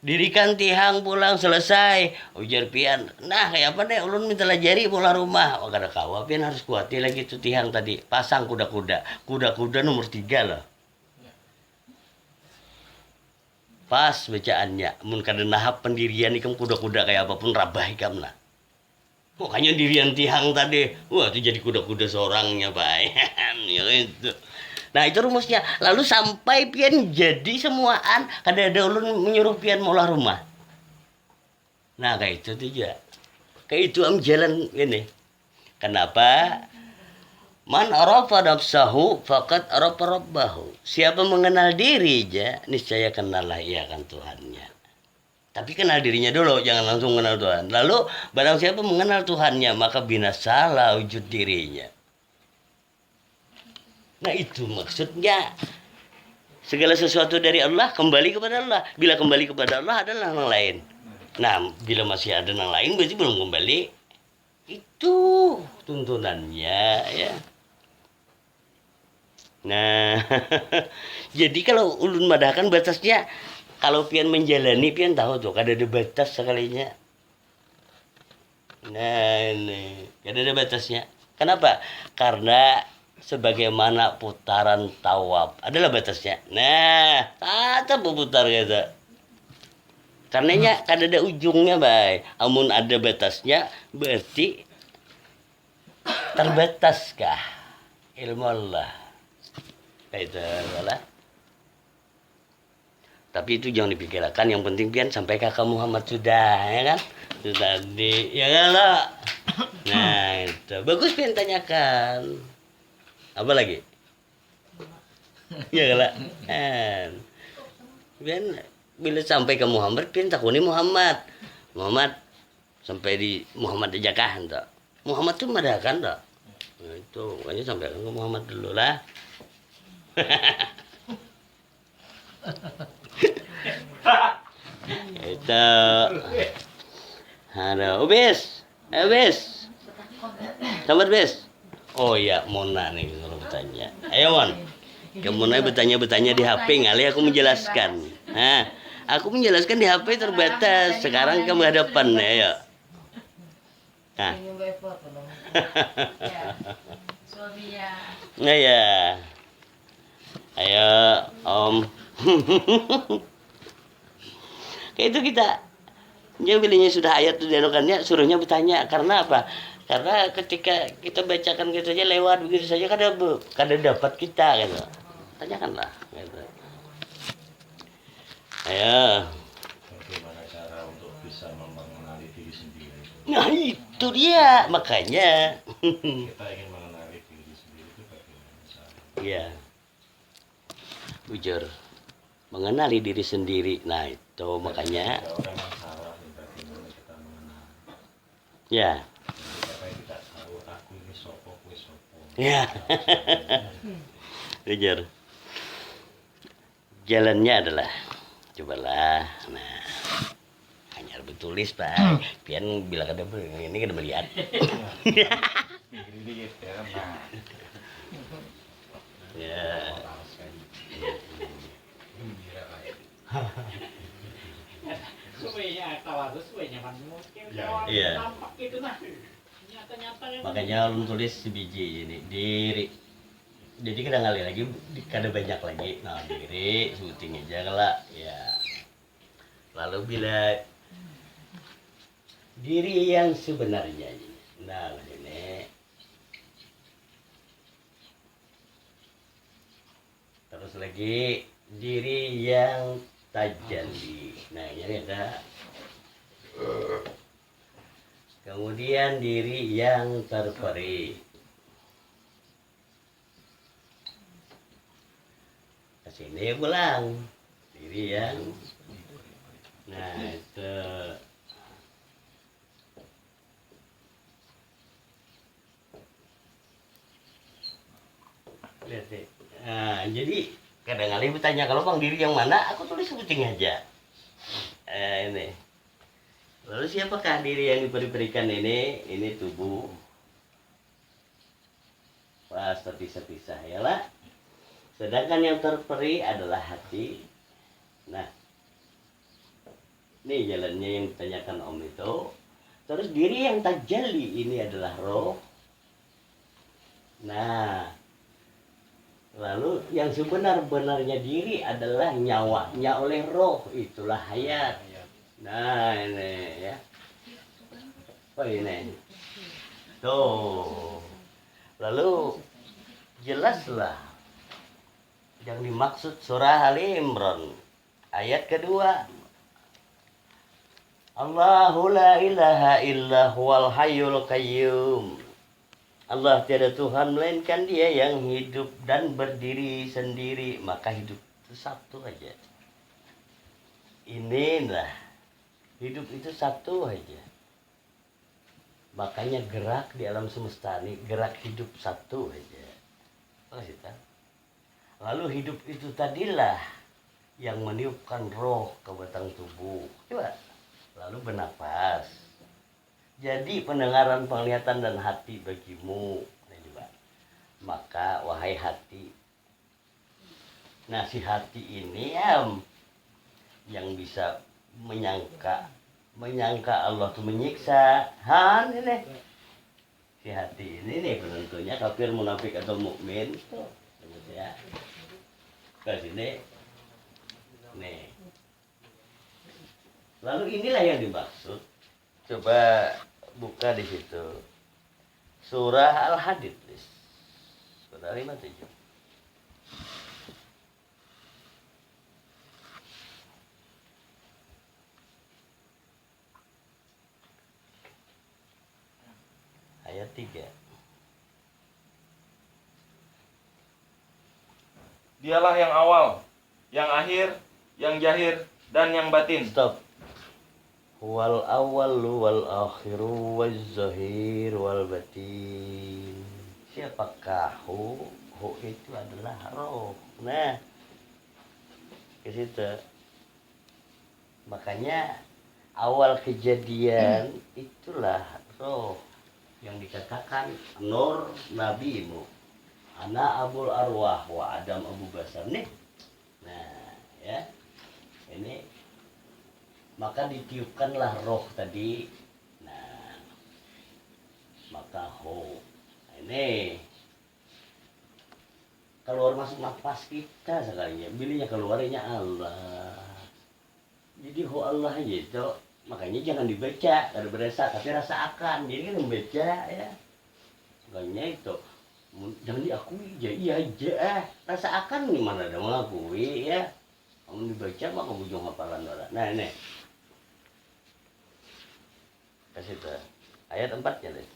Dirikan tihang pulang selesai. Ujar pian. Nah kayak apa deh ulun minta lajari mula rumah. Oh kada kawa pian harus kuati lagi tuh tihang tadi. Pasang kuda-kuda. Kuda-kuda nomor 3 loh. Pas bacaannya. Mun kada nahap pendirian ikam kuda-kuda kayak apapun rabah ikam lah. Makanya dirian tihang tadi, wah itu jadi kuda-kuda seorangnya Pak. Itu. Nah itu rumusnya. Lalu sampai pian jadi semuaan, kada ada ulun menyuruh pian maulah rumah. Nah kayak itu tuh ya. Kayak itu jalan ini. Kenapa? Man arafa nafsahu faqad arafa rabbahu. Siapa mengenal diri aja, niscaya kenallah ia akan Tuhannya. Tapi kenal dirinya dulu, jangan langsung kenal Tuhan. Lalu barang siapa mengenal Tuhannya, maka binasalah wujud dirinya. Nah itu maksudnya. Segala sesuatu dari Allah kembali kepada Allah. Bila kembali kepada Allah adalah yang lain. Nah bila masih ada yang lain berarti belum kembali. Itu tuntunannya ya. Nah jadi kalau ulun madahkan batasnya. Kalau pian menjalani, pian tahu tuh, kada ada batas sekalinya. Nah, ini, kada ada batasnya. Kenapa? Karena sebagaimana putaran tawaf, adalah batasnya. Nah, tetap berputar kata. Karenanya kada ada ujungnya, bay. Amun ada batasnya, berarti terbataskah ilmu Allah? Kayak itu, lah. Tapi itu jangan dipikirkan, yang penting pian sampai kakak Muhammad sudah, ya kan? Itu tadi, ya kan lo? Nah itu, bagus pian tanyakan. Apa lagi? Ya kan lo? Pian bila sampai ke Muhammad, pian takuni Muhammad. Muhammad, sampai di Muhammad aja kah? Muhammad tuh madakan tak? Nah itu, makanya sampai ke Muhammad dulu lah. Itu ada ubis sabar bis. Oh iya Mona nih kalau bertanya. Ayo Mon, kamu bertanya di HP ngali aku menjelaskan. Nah aku menjelaskan di HP terbatas. Sekarang kamu hadapan ayo. Nah nah ya ayo Om Kayak itu kita dia bilangnya sudah ayat itu dialogannya suruhnya bertanya karena apa? Karena ketika kita bacakan gitu saja lewat begitu saja kada dapat kita gitu. Tanyakanlah gitu. Ayo. Bagaimana cara untuk bisa mengenali diri sendiri? Nah itu dia makanya. Kita ingin mengenali diri sendiri itu bagaimana cara? Iya. Jujur. Mengenali diri sendiri. Nah itu makanya. Ada orang yang salah bagaimana kita mengenal. Ya. Jadi kita tahu aku ini sopo, kue sopo. Ya. Jujur. Jalannya adalah cobalah. Nah. Hanya bertulis Pak. Pian bilang ada ini kada melihat. Dikit ya, nah. Ya. Iya. Makanya ulun tulis sebiji ini diri. Jadi kadang kali lagi kada banyak lagi. Nah diri syuting aja lah ya. Lalu bila diri yang sebenarnya, nah ini terus lagi diri yang tajalli. Nah ini ada kemudian diri yang terperi. Kesini pulang diri yang nah itu lihat deh. Nah, jadi kadang kali bertanya kalau bang diri yang mana aku tulis sebuting aja ini lalu siapakah diri yang diberikan ini tubuh pas terpisah-pisah ya lah sedangkan yang terperi adalah hati. Nah ini jalannya yang ditanyakan Om itu. Terus diri yang tajalli ini adalah roh. Nah, lalu yang sebenar-benarnya diri adalah nyawanya oleh roh. Itulah hayat. Nah ini ya. Oh ini. Tuh. Lalu jelaslah yang dimaksud surah Ali Imran ayat kedua. Allahu la ilaha illa huwal hayyul qayyum. Allah tiada Tuhan melainkan Dia yang hidup dan berdiri sendiri. Maka hidup itu satu aja. Inilah hidup itu satu aja. Makanya gerak di alam semesta ini gerak hidup satu aja. Lalu hidup itu tadilah yang meniupkan roh ke batang tubuh. Coba. Lalu bernapas. Jadi pendengaran, penglihatan dan hati bagimu. Nah, coba. Maka wahai hati. Nah si hati ini yang bisa menyangka Allah itu menyiksa. Ini si hati ini nih penentunya kafir, munafik atau mukmin. Ya. Ke sini. Nih. Lalu inilah yang dimaksud. Coba buka di situ. Surah Al-Hadid. Surah 57. Ayat 3. Dialah yang awal, yang akhir, yang jahir, dan yang batin. Stop. Wal awwalu wal akhiru wal zahir wal batin. Siapakah hu? Hu itu adalah roh. Nah, ke situ. Makanya awal kejadian itulah roh yang dikatakan nur nabimu. Ana abul arwah wa Adam abu basar nih. Nah, ya. Ini maka ditiupkanlah roh tadi. Nah, maka ho. Ini keluar masuk nafas kita sekalinya, bilinya keluarnya Allah. Jadi Allah aja itu, makanya jangan dibaca kada berasa, tapi rasakan. Jadi kan membaca ya, makanya itu jangan diakui aja, iya aja, rasakan gimana ada mengakui ya. Kamu dibaca mah kamu ujung hafalan orang. Nah ini kasih tuh ayat 4-nya deh.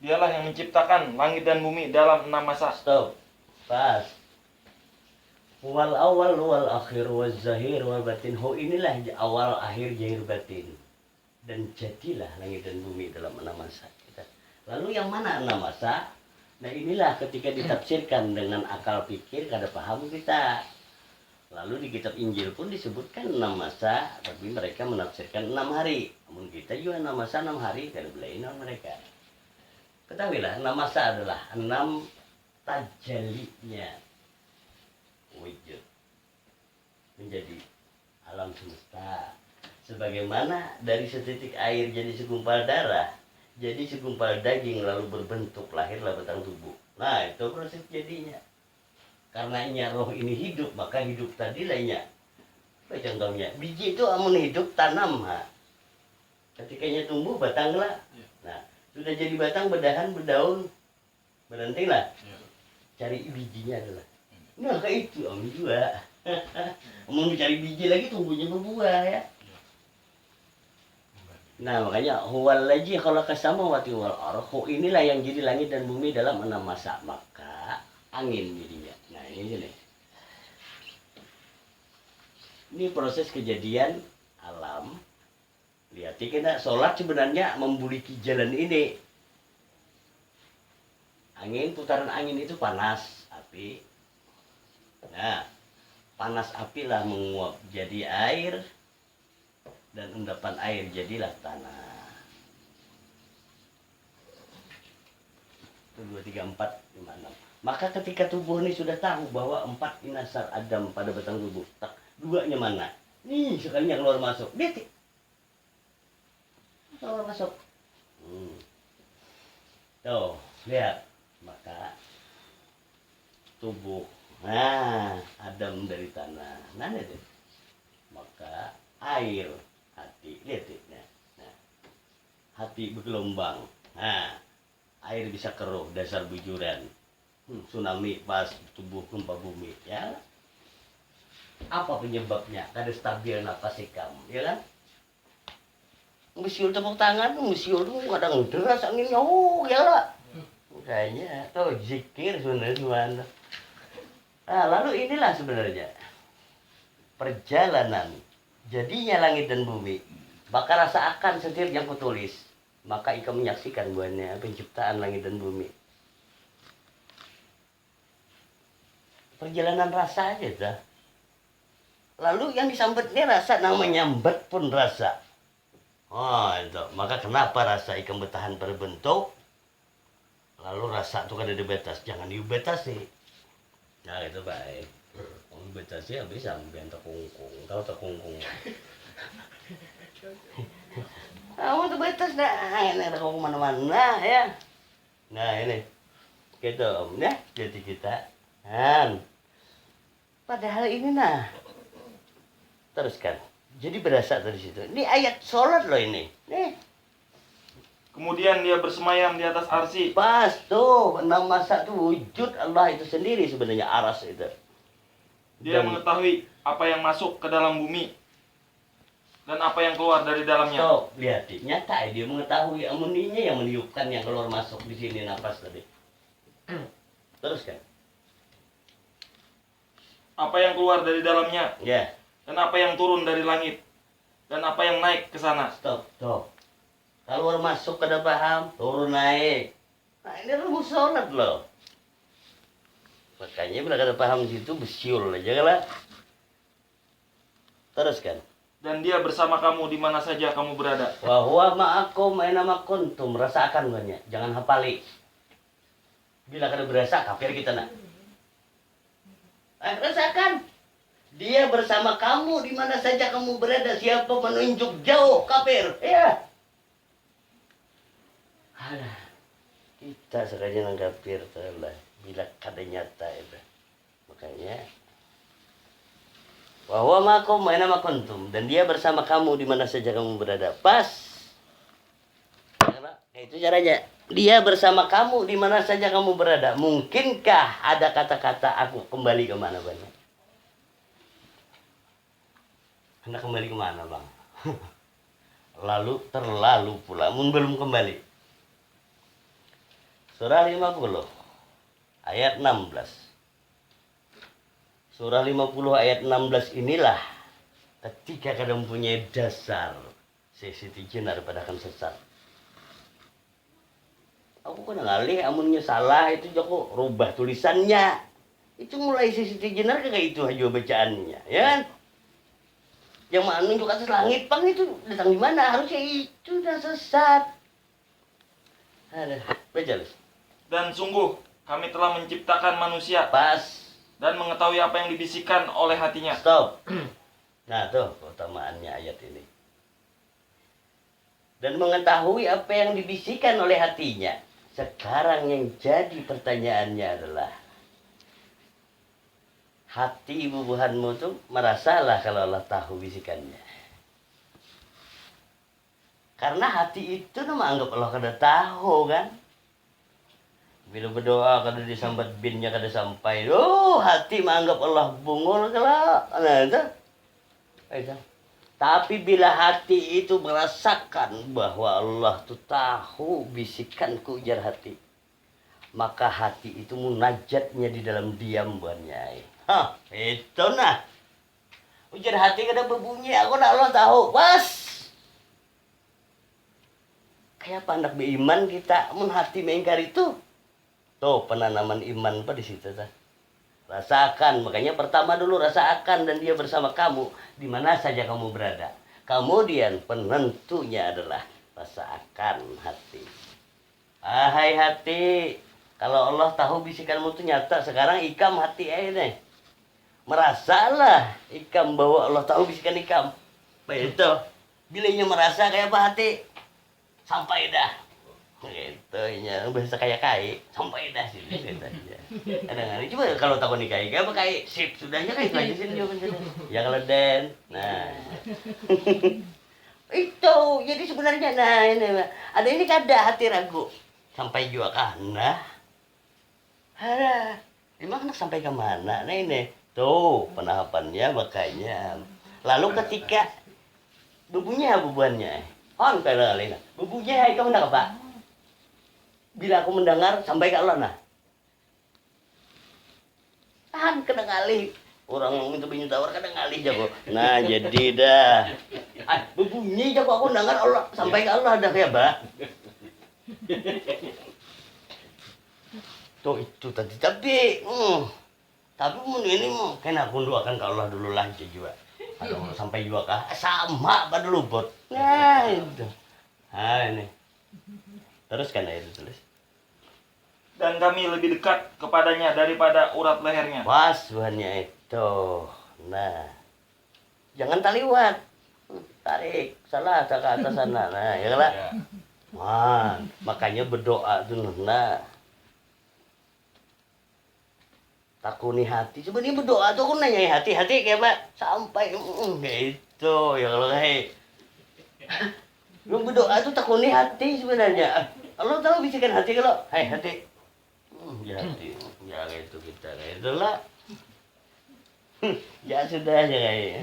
Dialah yang menciptakan langit dan bumi dalam 6 masa. Stop. Pas. Wal awal wal akhir wal zahir wal batin. Inilah awal akhir zahir batin. Dan jadilah langit dan bumi dalam 6 masa. Lalu yang mana 6 masa? Nah inilah ketika ditafsirkan dengan akal pikir kada paham kita. Lalu di kitab Injil pun disebutkan 6 masa, tapi mereka menafsirkan 6 hari. Namun kita juga 6 masa 6 hari kada belain mereka. Ketahuilah 6 masa adalah 6 tajallinya wujud menjadi alam semesta. Sebagaimana dari setitik air jadi segumpal darah, jadi segumpal daging lalu berbentuk lahirlah batang tubuh. Nah itu proses jadinya. Karenanya roh ini hidup, maka hidup tadi lainnya. Apa contohnya? Biji itu amun hidup tanam, ha. Ketikanya tumbuh batanglah. Nah sudah jadi batang, berdahan, berdaun, beranting lah. Cari bijinya adalah. Nah kayak itu om juga. Mau cari biji lagi tumbuhnya berbuah ya. Nah makanya huwal laji kalau kesamawati wal arhu, inilah yang jadi langit dan bumi dalam 6 masa. Maka angin jadinya. Nah ini nih. Ini proses kejadian alam. Lihat, kita sholat sebenarnya membuliki jalan ini. Angin, putaran angin itu panas, api. Nah, panas api lah menguap jadi air. Dan endapan air jadilah tanah. 1, 2, 3, 4, 5, 6. Maka ketika tubuh ini sudah tahu bahwa 4 inasar Adam pada batang tubuh. Tak, 2-nya mana? Nih, sekalinya keluar masuk. Lihat. Keluar masuk. Tuh, lihat. Maka tubuh. Nah, Adam dari tanah. Nah, lihat. Maka air, hati. Lihat. Nah, hati bergelombang. Nah, air bisa keruh, dasar bujuran. Tsunami pas tubuh gempa bumi. Ya. Apa penyebabnya? Kada stabil napas kamu, ya kan? Musiul tepuk tangan, musiul tuh kadang deras anginnya, ya lah. Kayaknya tuh zikir sebenarnya gimana. Nah, lalu inilah sebenarnya perjalanan jadinya langit dan bumi. Maka rasakan setiap yang kutulis, maka engkau menyaksikan buahnya penciptaan langit dan bumi. Perjalanan rasa aja dah. Lalu yang disambetnya rasa, namanya nyambat pun rasa. Oh itu, maka kenapa rasa ikan bertahan berbentuk? Lalu rasa itu kan ada batas, jangan dibatasi. Nah itu baik. Batasi habis sampai tekungkung, tahu tekungkung. Kamu tuh batas dah, ini ada kau mana-mana ya. Nah ini, gitu om ya, jadi kita. Padahal ini nah, teruskan. Jadi berasa dari situ. Ini ayat sholat loh ini. Nih. Kemudian dia bersemayam di atas arsy. Pas tuh, 6 masa tuh wujud Allah itu sendiri sebenarnya aras itu. Dia mengetahui apa yang masuk ke dalam bumi dan apa yang keluar dari dalamnya. Tuh, lihat nyata dia mengetahui amuninya yang meniupkan yang keluar masuk di sini napas tadi. Teruskan. Apa yang keluar dari dalamnya. Ya. Dan apa yang turun dari langit. Dan apa yang naik ke sana. Stop, tuh. Keluar masuk kada paham, turun naik. Nah ini rumus sholat loh. Makanya bila kada paham situ bersiul aja lah. Teruskan. Dan dia bersama kamu di mana saja kamu berada. Wa huwa ma'akum aina ma kuntum, rasakan banyak, jangan hafali. Bila kada berasa kafir kita nak. Rasakan. Dia bersama kamu di mana saja kamu berada. Siapa menunjuk jauh kafir. Ya. Alah, kita sekalian kafir telah bila kada nyata itu. Makanya bahwa makum aina makuntum, dan dia bersama kamu di mana saja kamu berada. Pas. Itu caranya. Dia bersama kamu di mana saja kamu berada. Mungkinkah ada kata-kata aku kembali ke mana banyak? Hendak kembali ke mana, Bang? Lalu terlalu pula belum kembali. Surah 50 ayat 16. Surah 50 ayat 16 inilah ketika kadang mempunyai dasar Siti Jenar pada akan sesat. Aku kena ngalih amunnya salah itu Joko rubah tulisannya. Itu mulai Siti Jenar kayak itu aja bacaannya, ya kan? Yang mana nunjuk atas langit, Bang, itu datang di mana? Harusnya itu udah sesat. Ada, baca Lis. Dan sungguh kami telah menciptakan manusia. Pas. Dan mengetahui apa yang dibisikkan oleh hatinya. Stop. Nah tuh keutamaannya ayat ini. Dan mengetahui apa yang dibisikkan oleh hatinya. Sekarang yang jadi pertanyaannya adalah, hati bubuhanmu tuh merasalah kalau Allah tahu bisikannya. Karena hati itu nama anggap Allah kada tahu kan. Bila berdoa kada disambat binnya kada sampai. Oh, hati menganggap Allah bungul kalau. Nah, itu. Tapi bila hati itu merasakan bahwa Allah tuh tahu bisikanku, ujar hati, maka hati itu munajatnya di dalam diam buannya. Hah, itu nah. Ujar hati kada berbunyi, aku nak Allah tahu. Pas. Kayak anak beriman kita, mun hati mengingkar itu. Tuh penanaman iman apa di situ ta? Rasakan, makanya pertama dulu rasakan dan dia bersama kamu di mana saja kamu berada. Kemudian penentunya adalah rasakan hati. Hai hati, kalau Allah tahu bisikanmu itu nyata, sekarang ikam hati ini. Merasalah ikam bahwa Allah tahu bisikan ikam. Begitu. Bilanya merasa kayak apa hati? Sampai dah. Gitu nya bahasa kayak kai sampai dah sih katanya. Kadang-kadang coba kalau takut nikahi kayak apa kai sip sudahnya kayak itu aja sih jawabannya. Ya kalau den. Nah. Itu jadi sebenarnya nah ini ada ini kada hati ragu sampai juga kana. Ada. Emang nak sampai ke mana? Nah ini tuh penahapannya makanya. Lalu ketika bebunya bubuannya. On kayak lain. Bebunya kamu nak apa? Bila aku mendengar sampai ke Allah nah. Tahan kena ngalih. Orang minta pinjam tawar kena ngalih jago. Nah jadi dah. Berbunyi jago aku dengar Allah sampai ke Allah dah ya bah. Tuh itu tadi tapi mun ini mau kena aku doakan ke Allah dulu lah juga. Kalau sampai juga kah sama pada luput. Nah itu. Nah ini. Terus kan itu tulis. Dan kami lebih dekat kepadanya daripada urat lehernya. Pas buahnya itu. Nah. Jangan taliwat. Tarik. Salah ke atas sana. Nah, ya kan? Wah, makanya berdoa tuh. Nah. Takuni hati. Coba dia berdoa tuh aku nanya hati-hati kayak apa? Sampai gitu. Ya kalau kayak lu berdoa tuh takuni hati sebenarnya. Allah tahu bisikan hati kalau, hai hati. Ya hati. Ya gitu kita kayak itulah. Ya sudah aja kayaknya.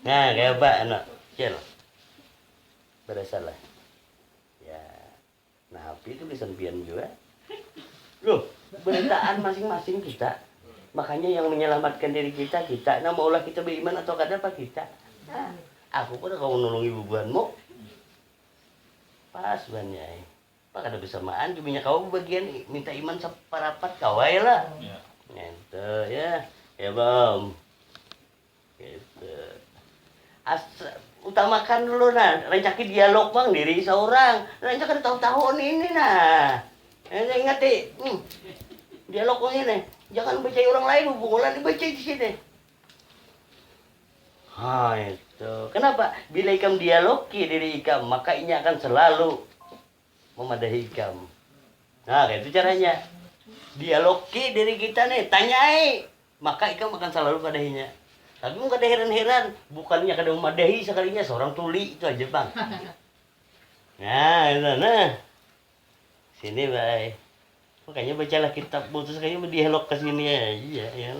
Nah, kayak apa anak kecil. Berasalah. Ya. Nah, HP itu lisan pian juga. Loh, beritaan masing-masing kita. Makanya yang menyelamatkan diri kita, nah maulah kita beriman atau kada apa kita. Nah, aku pun kau nolongi bubuanmu. Pas banyak. Pak kada bersamaan cumanya kau bagian minta iman separapat kawai lah. Ya. Gitu ya. Ya Bang. Gitu. Utamakan dulu nah, rencaki dialog Bang diri seorang. Rencaki tahu-tahu ini nah. Ingat deh. Dialog ini. Jangan baca orang lain, hubungan dibaca di sini. Itu. Kenapa? Bila ikam dialogi diri ikam, maka ini akan selalu memadahi kamu. Nah, itu caranya. Dialogi diri kita nih, tanyai. Maka ikam akan selalu padahinya. Tapi nggak ada heran-heran. Bukannya kada memadahi sekalinya seorang tuli itu aja bang. Nah. Sini bay. Makanya bacalah kitab putus kayaknya dialog ke sini aja ya.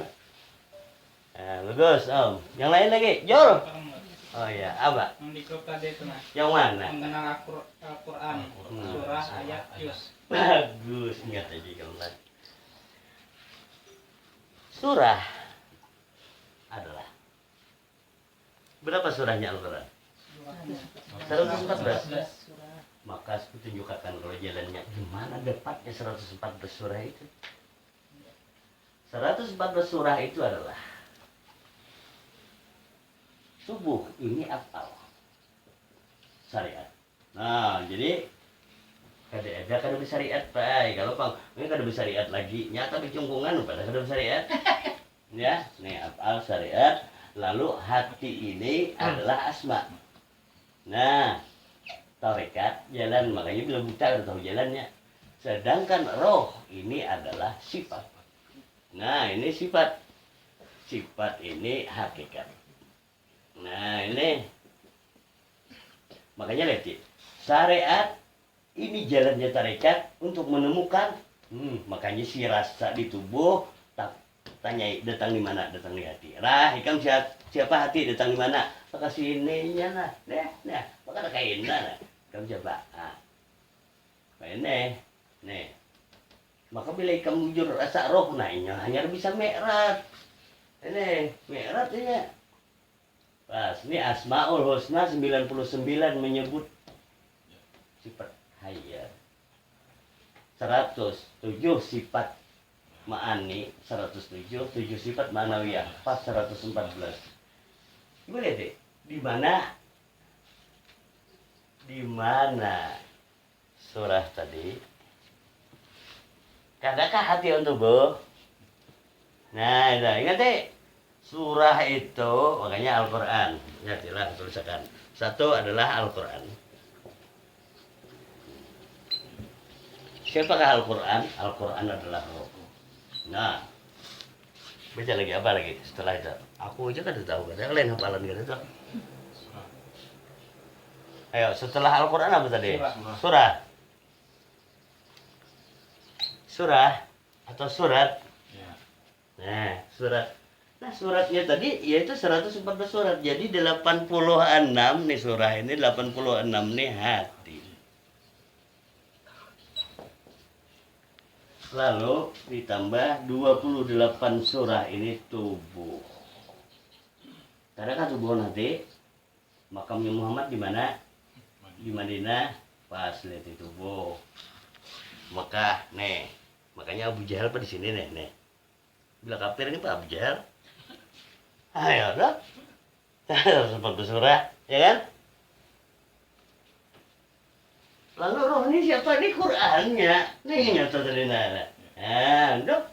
Nah, bagus om. Yang lain lagi, Jol. Oh iya, apa? Yang di grup tadi itu nah. Yang mana? Mengenal Al-Quran, surah, ayat, juz. Bagus, ingat aja kamu. Surah adalah berapa surahnya Al-Quran? 114. Maka tunjukkan kalau jalannya gimana dapatnya 114 surah itu. 114 surah itu adalah subuh ini apal syariat. Nah, jadi kada bersyariat pak. Kalau bang, ini kada bersyariat lagi. Nyata dicungkungan pada kada bersyariat. Ya, nih apal syariat. Lalu hati ini adalah asma. Nah, tarekat jalan, makanya bila buta ada tahu jalannya. Sedangkan roh ini adalah sifat. Nah, ini sifat. Sifat ini hakikat. Nah, ini makanya lihat syariat ini jalannya tarekat untuk menemukan makanya si rasa di tubuh tanya datang di mana, datang di hati. Nah, ikam siapa hati datang di mana? Maka sininya nah, maka ada kainnya nah. Kamu coba, ini, nih. Maka bila kamu jujur rasa roh, nah ini hanya bisa mi'raj. Ini mi'raj ini. Pas ini Asmaul Husna 99 menyebut sifat hayya. 107 sifat ma'ani, 107 sifat ma'nawiyah, pas 114. Ibu lihat deh, di mana surah tadi? Kadakah hati untuk bu? Nah, ingat deh, surah itu makanya Al-Quran. Ingatlah tulisakan. Satu adalah Al-Quran. Siapakah Al-Quran? Al-Quran adalah roh. Nah, baca lagi apa lagi setelah itu? Aku aja kan tahu kan, yang lain hafalan kan itu. Ayo, setelah Al-Quran apa tadi? Surah. Surah atau surat? Nah, surat. Nah, suratnya tadi yaitu 114 surat. Jadi 86 nih surah ini, 86 nih hati. Lalu ditambah 28 surah ini tubuh. Karena kan tubuh nanti makamnya Muhammad di mana? Di Madinah, pas lihat itu tubuh. Mekah, nih. Makanya Abu Jahal di sini nih. Bila kafir ini Pak Abu Jahal. Ayo dong. Seperti surah, ya kan? Lalu roh ini siapa? Ini Qur'annya. Nih nyata tadi nana. Nah, dok.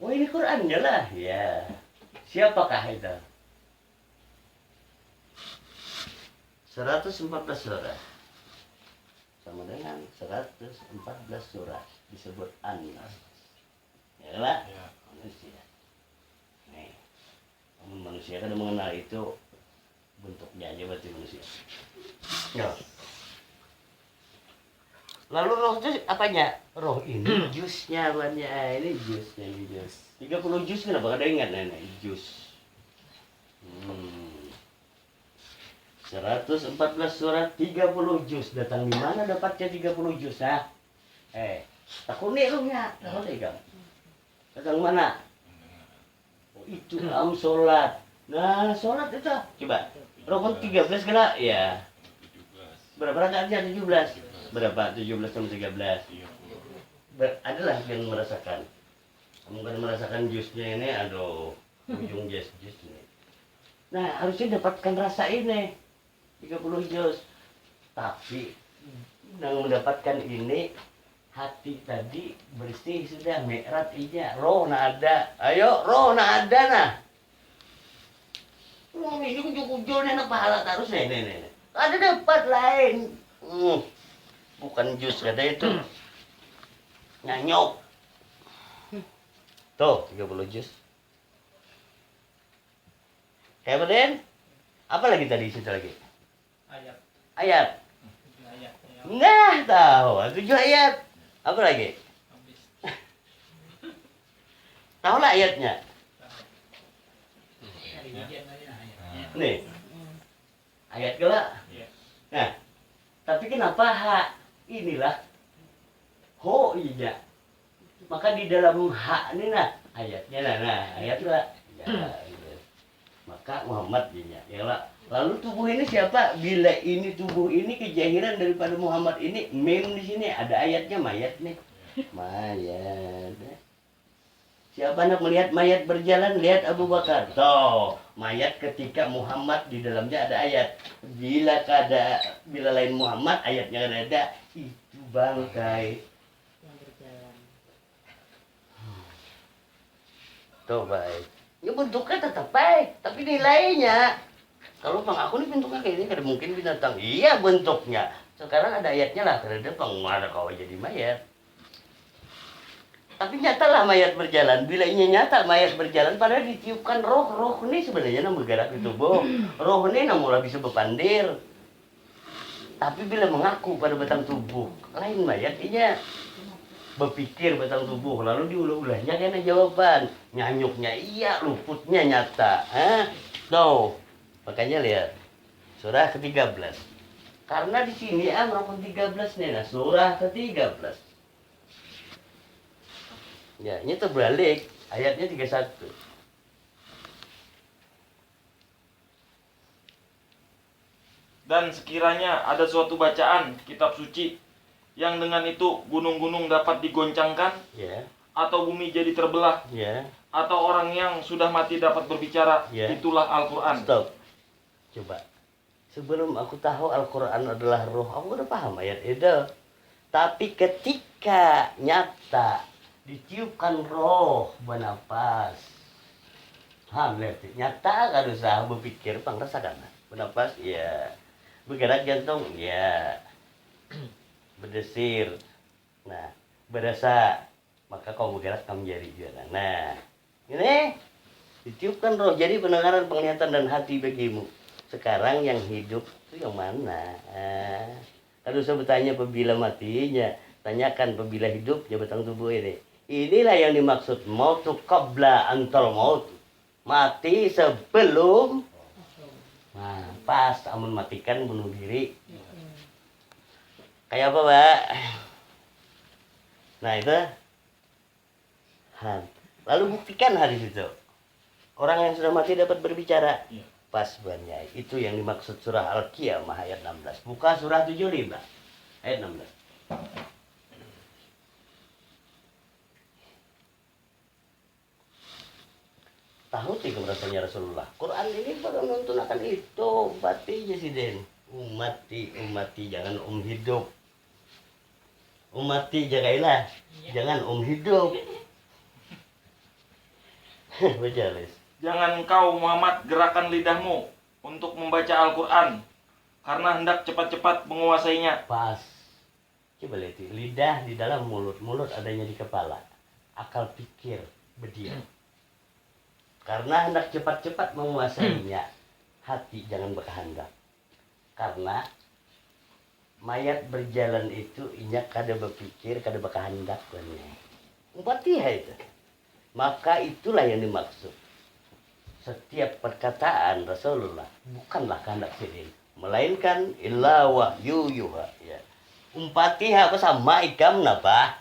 Oh ini Qur'annya lah. Ya. Siapakah itu? 114 surah. Sama dengan 114 surah disebut An-Nas. Ya lah? Ya. Manusia. Nih. Namun manusia kan mengenal itu bentuknya aja berarti manusia. Ya. Lalu roh itu apanya? Roh ini jusnya banyak. Ini jusnya ini jus. 30 jus kenapa kada ingat nenek jus. 114 surat 30 juz. Datang di mana dapatnya 30 juz? Nah, takuni lu nya. Datang mana? Oh, itu sholat. Nah, sholat itu coba. Rukun 13 kena? Ya. Berapa rakaatnya? 17. Berapa? 17 sama 13. Adalah yang merasakan. Kamu kan merasakan jusnya ini, aduh, ujung jus ini. Nah, harusnya dapatkan rasa ini. 30 juz. Tapi yang mendapatkan ini hati tadi bersih sudah, mi'raj ija, roh na ada. Ayo, roh na ada nah. Ini ujung-ujungnya nak pahala terus nih. Ada dapat lain. Bukan jus kata itu. Nyanyok. Tuh, 30 jus. Kayak Den? Apa lagi tadi situ lagi? Ayat. Ayat. 7 ayat. Ya. Nah, tahu. 7 ayat. Apa lagi? Habis. Tahu lah ayatnya. Dari bagian lain ayatnya. Nih. Ayat kelak. Iya. Nah, tapi kenapa inilah ho iya. Maka di dalam ini nah ayatnya ayat lah. Ya, gitu. Maka Muhammad ya lah. Lalu tubuh ini siapa? Bila ini tubuh ini kejahiran daripada Muhammad ini, mem di sini ada ayatnya mayat nih. Mayat. Siapa nak melihat mayat berjalan, lihat Abu Bakar. Toh, mayat ketika Muhammad di dalamnya ada ayat. Bila lain Muhammad ayatnya ada, itu bangkai. Yang berjalan. Tuh baik. Ya bentuknya tetap baik, tapi nilainya. Kalau bang aku nih bentuknya kayak ini, kada mungkin binatang. Iya bentuknya. Sekarang ada ayatnya lah, terhadap penguara kau jadi mayat. Tapi nyatalah mayat berjalan. Bila ini nyata mayat berjalan, padahal ditiupkan roh. Roh ini sebenarnya nama bergerak di tubuh. Roh ini namulah bisa berpandir. Tapi bila mengaku pada batang tubuh, lain mayat inya berpikir batang tubuh. Lalu diulah-ulahnya kena jawaban. Nyanyuknya iya, luputnya nyata. No. Makanya lihat surah ke-13. Karena di sini merupakan 13 nih, nah surah ke-13. Ya, ini terbalik. Ayatnya 31. Dan sekiranya ada suatu bacaan kitab suci yang dengan itu gunung-gunung dapat digoncangkan, Ya, atau bumi jadi terbelah, ya. atau orang yang sudah mati dapat berbicara, Ya. itulah Al-Quran. Stop. Coba. Sebelum aku tahu Al-Quran adalah roh, aku udah paham ayat itu. Tapi ketika nyata ditiupkan roh bernapas, berarti nyata kan usah berpikir rasakan bernapas, ya. Bergerak jantung, ya. Berdesir, nah berasa, maka kau bergerak kamu jadi juga. Nah ini ditiupkan roh, jadi pendengaran, penglihatan dan hati bagimu. Sekarang yang hidup itu yang mana? Kalau saya bertanya apabila matinya, tanyakan apabila hidup ya batang tubuh ini. Inilah yang dimaksud mautu qabla antal maut. Mati sebelum. Nah, pas amun matikan bunuh diri. Kayak apa, Pak? Nah, itu. Lalu buktikan hadis itu. Orang yang sudah mati dapat berbicara. Iya. Pas banyak. Itu yang dimaksud surah Al-Qiyamah ayat 16. Buka surah 75 ayat 16. Tahu tidak rasanya Rasulullah? Quran ini baru nuntun akan itu. Ummati Jesiden. Ummati jangan hidup. Ummati jagailah. Jangan hidup. Baca, Les. Jangan engkau Muhammad gerakan lidahmu untuk membaca Al-Quran, karena hendak cepat-cepat menguasainya. Pas. Coba lihat, lidah di dalam mulut, mulut adanya di kepala, akal pikir berdiam. Karena hendak cepat-cepat menguasainya, hati jangan berkehendak. Karena mayat berjalan itu inya kada berpikir, kada berkehendak banyak. Empatiha itu. Maka itulah yang dimaksud. Setiap perkataan Rasulullah bukanlah kehendak sendiri, melainkan illa wahyu yuha, ya. Umpatiha apa sama ikam napa?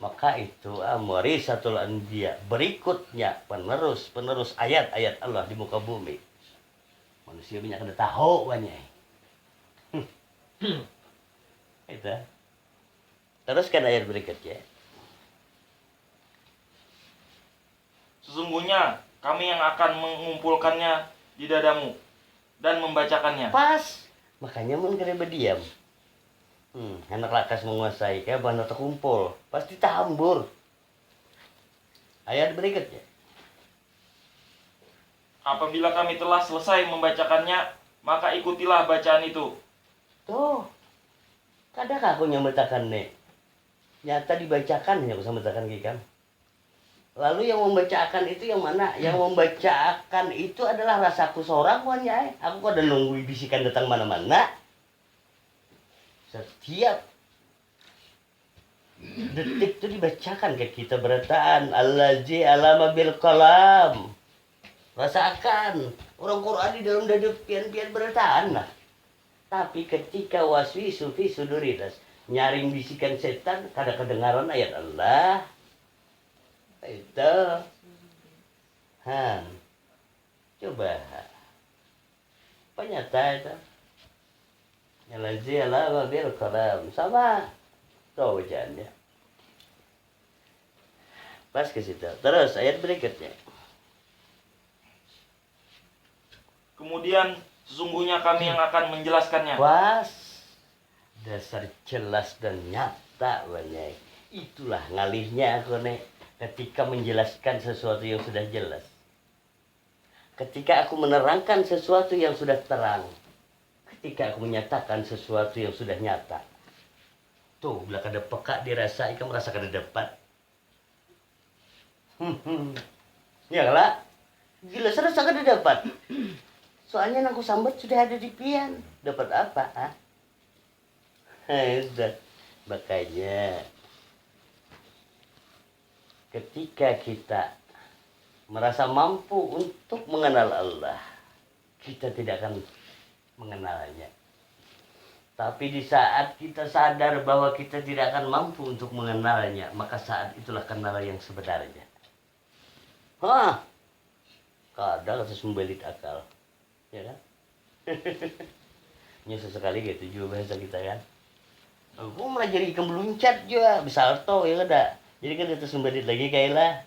Maka itu warisatul anbiya, berikutnya penerus ayat-ayat Allah di muka bumi. Manusia banyak kada tahu banyak. Itu. Teruskan ayat berikutnya. Sesungguhnya kami yang akan mengumpulkannya di dadamu dan membacakannya. Pas. Makanya mun kada berdiam. Hendak lakas menguasai, kayak banda terkumpul, pasti tahambur. Ayat berikutnya. Apabila kami telah selesai membacakannya, maka ikutilah bacaan itu. Tuh, kadang aku nyambetakan nek. Nyata dibacakan hanya aku sambetakan kikam. Lalu yang membacakan itu yang mana? Yang membacakan itu adalah rasaku seorang wanya. Aku kok ada nunggu bisikan datang mana-mana. Setiap detik itu dibacakan ke kita berataan allazi alama bil qalam. Rasakan orang Quran di dalam dada pian-pian berataan lah. Tapi ketika waswisu fi sudurinas, nyaring bisikan setan, kada kedengaran ayat Allah. Itu coba apa nyata itu allazi alama bil qalam sama tuh bacaannya pas ke situ. Terus ayat berikutnya, kemudian sesungguhnya kami yang akan menjelaskannya. pas dasar jelas dan nyata banyak. Itulah ngalihnya aku nek ketika menjelaskan sesuatu yang sudah jelas, ketika aku menerangkan sesuatu yang sudah terang, ketika aku menyatakan sesuatu yang sudah nyata. Tuh, bila kada peka dirasa, ikan merasa kada dapat. Ya lah, gila serasa kada dapat. Soalnya aku sambat sudah ada di pian. Dapat apa? Sudah. Makanya ketika kita merasa mampu untuk mengenal Allah, kita tidak akan mengenalnya. Tapi di saat kita sadar bahwa kita tidak akan mampu untuk mengenalnya, maka saat itulah kenal yang sebenarnya. Kadang harus membelit akal, ya kan? Ini sesekali gitu juga bahasa kita kan. Aku melajari ikan meluncat juga, salto ya kada. Jadi kan itu membelit lagi kailah.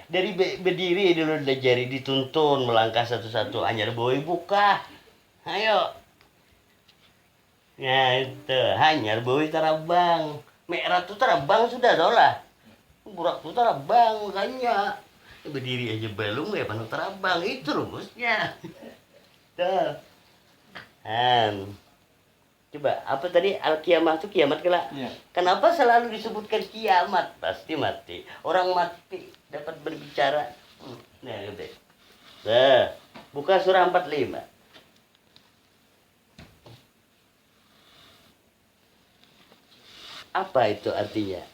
Dari berdiri dulu diajari, dituntun melangkah satu-satu, hanya boy buka. Ayo. Nah itu hanya boy tarabang. Merah tuh tarabang sudah solah. Burak tuh tarabang makanya. Berdiri aja belum ya panut tarabang, itu rumusnya. Tuh. Coba apa tadi al-kiamah itu kiamat kelak? Iya. Kenapa selalu disebutkan kiamat? Pasti mati. Orang mati dapat berbicara. Nah, udah. Nah, buka surah 45. Apa itu artinya?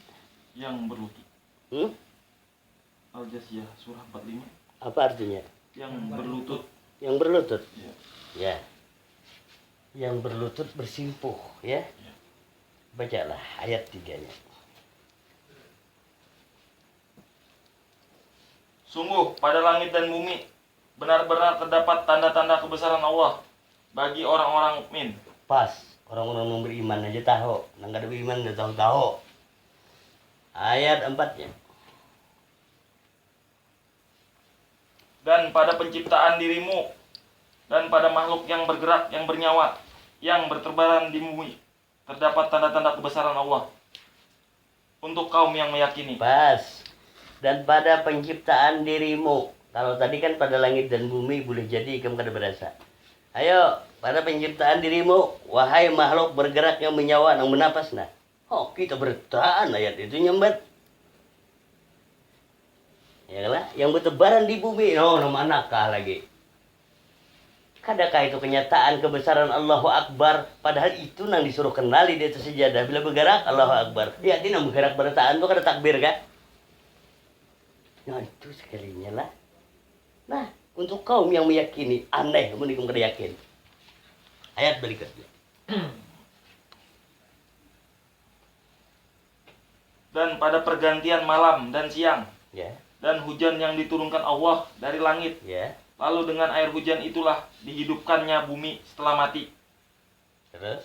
Yang berlutut. Al-Jasiyah surah 45. Apa artinya? Yang berlutut. Yang berlutut. Ya. Ya. Yang berlutut bersimpuh, ya. Bacalah ayat 3-nya. Sungguh pada langit dan bumi benar-benar terdapat tanda-tanda kebesaran Allah bagi orang-orang mukmin. Pas, orang-orang yang beriman aja tahu. Nang ada beriman enggak tahu-tahu. Ayat 4-nya. Dan pada penciptaan dirimu dan pada makhluk yang bergerak, yang bernyawa, yang berterbaran di bumi terdapat tanda-tanda kebesaran Allah untuk kaum yang meyakini. Pas. Dan pada penciptaan dirimu. Kalau tadi kan pada langit dan bumi boleh jadi kamu kada berasa. Ayo, pada penciptaan dirimu, wahai makhluk bergerak yang menyawa, yang menapas nah. Kita bertahan ayat itu nyambat. Ya lah, yang bertebaran di bumi. Nama anakah lagi. Kadakah itu kenyataan kebesaran Allahu Akbar? Padahal itu nang disuruh kenali di atas sejadah. Bila bergerak, Allahu Akbar. Ya, dia nang bergerak bertaan itu kada takbir kan? Nah, itu sekalinya lah. Nah, untuk kaum yang meyakini, aneh, mending kada yakin. Ayat berikutnya. Dan pada pergantian malam dan siang, Ya, dan hujan yang diturunkan Allah dari langit, ya. lalu dengan air hujan itulah dihidupkannya bumi setelah mati, Terus?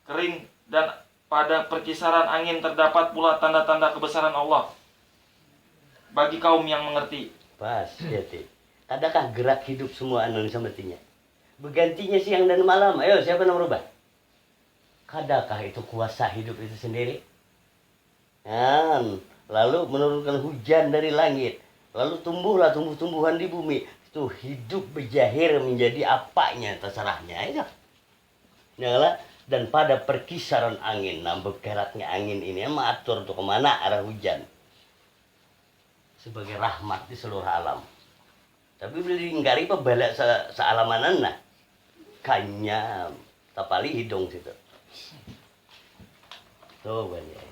kering, dan pada perkisaran angin terdapat pula tanda-tanda kebesaran Allah bagi kaum yang mengerti. Pas, ya, Ti. Adakah gerak hidup semua anu sametinya? Bergantinya siang dan malam. Ayo, siapa yang merubah? Kadakah itu kuasa hidup itu sendiri? Lalu menurunkan hujan dari langit. Lalu tumbuhlah tumbuh-tumbuhan di bumi. itu hidup berjahir menjadi apanya terserahnya itu. Ya, dan pada perkisaran angin, nah bergeraknya angin ini mengatur tuh kemana arah hujan sebagai rahmat di seluruh alam. Tapi bila diingkari pebalik sealamanan nah kanya tapali hidung situ. Tuh banyak.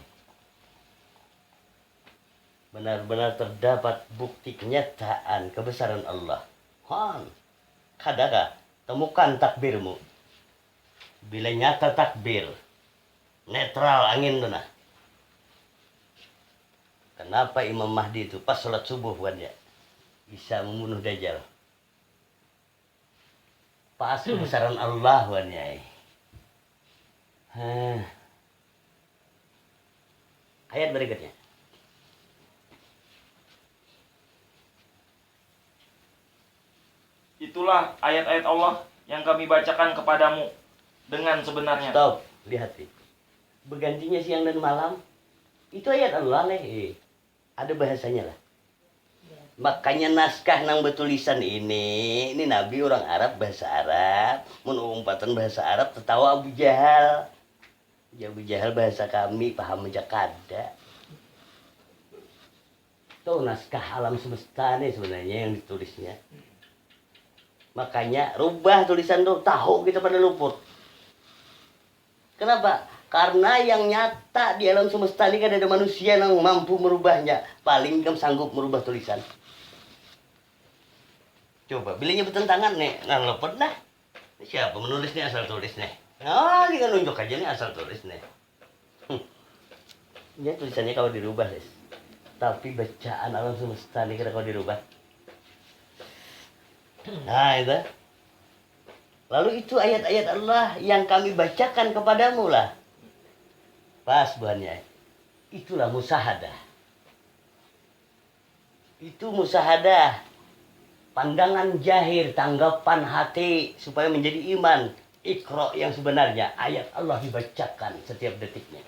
Benar-benar terdapat bukti kenyataan kebesaran Allah. Kadang temukan takbirmu. Bila nyata takbir, netral angin tuh nah. Kenapa Imam Mahdi itu pas sholat subuh bukan ya? Bisa membunuh Dajjal. Pas kebesaran Allah bukan ya. Ayat berikutnya. Itulah ayat-ayat Allah yang kami bacakan kepadamu dengan sebenarnya. Stop, lihat nih. Bergantinya siang dan malam. Itu ayat Allah leh. Ada bahasanya lah. Makanya naskah nang betulisan ini Nabi orang Arab bahasa Arab, mun umpatan bahasa Arab tertawa Abu Jahal. Ya Abu Jahal bahasa kami paham aja kada. Tuh naskah alam semesta nih sebenarnya yang ditulisnya. Makanya rubah tulisan tuh, tahu kita pada luput. Kenapa? Karena yang nyata di alam semesta ini kan ada manusia yang mampu merubahnya. Paling kamu sanggup merubah tulisan. Coba, bilangnya bertentangan nih, nggak luput dah. Siapa menulis nih asal tulis nih? Ini kan nunjuk aja nih asal tulis nih. Ya tulisannya kalau dirubah, guys. Tapi bacaan alam semesta ini kalau dirubah. Nah itu. Lalu itu ayat-ayat Allah yang kami bacakan kepadamu lah. Pas buahnya. Itulah musahadah. Itu musahadah. Pandangan jahir, tanggapan hati supaya menjadi iman. Iqra yang sebenarnya. Ayat Allah dibacakan setiap detiknya.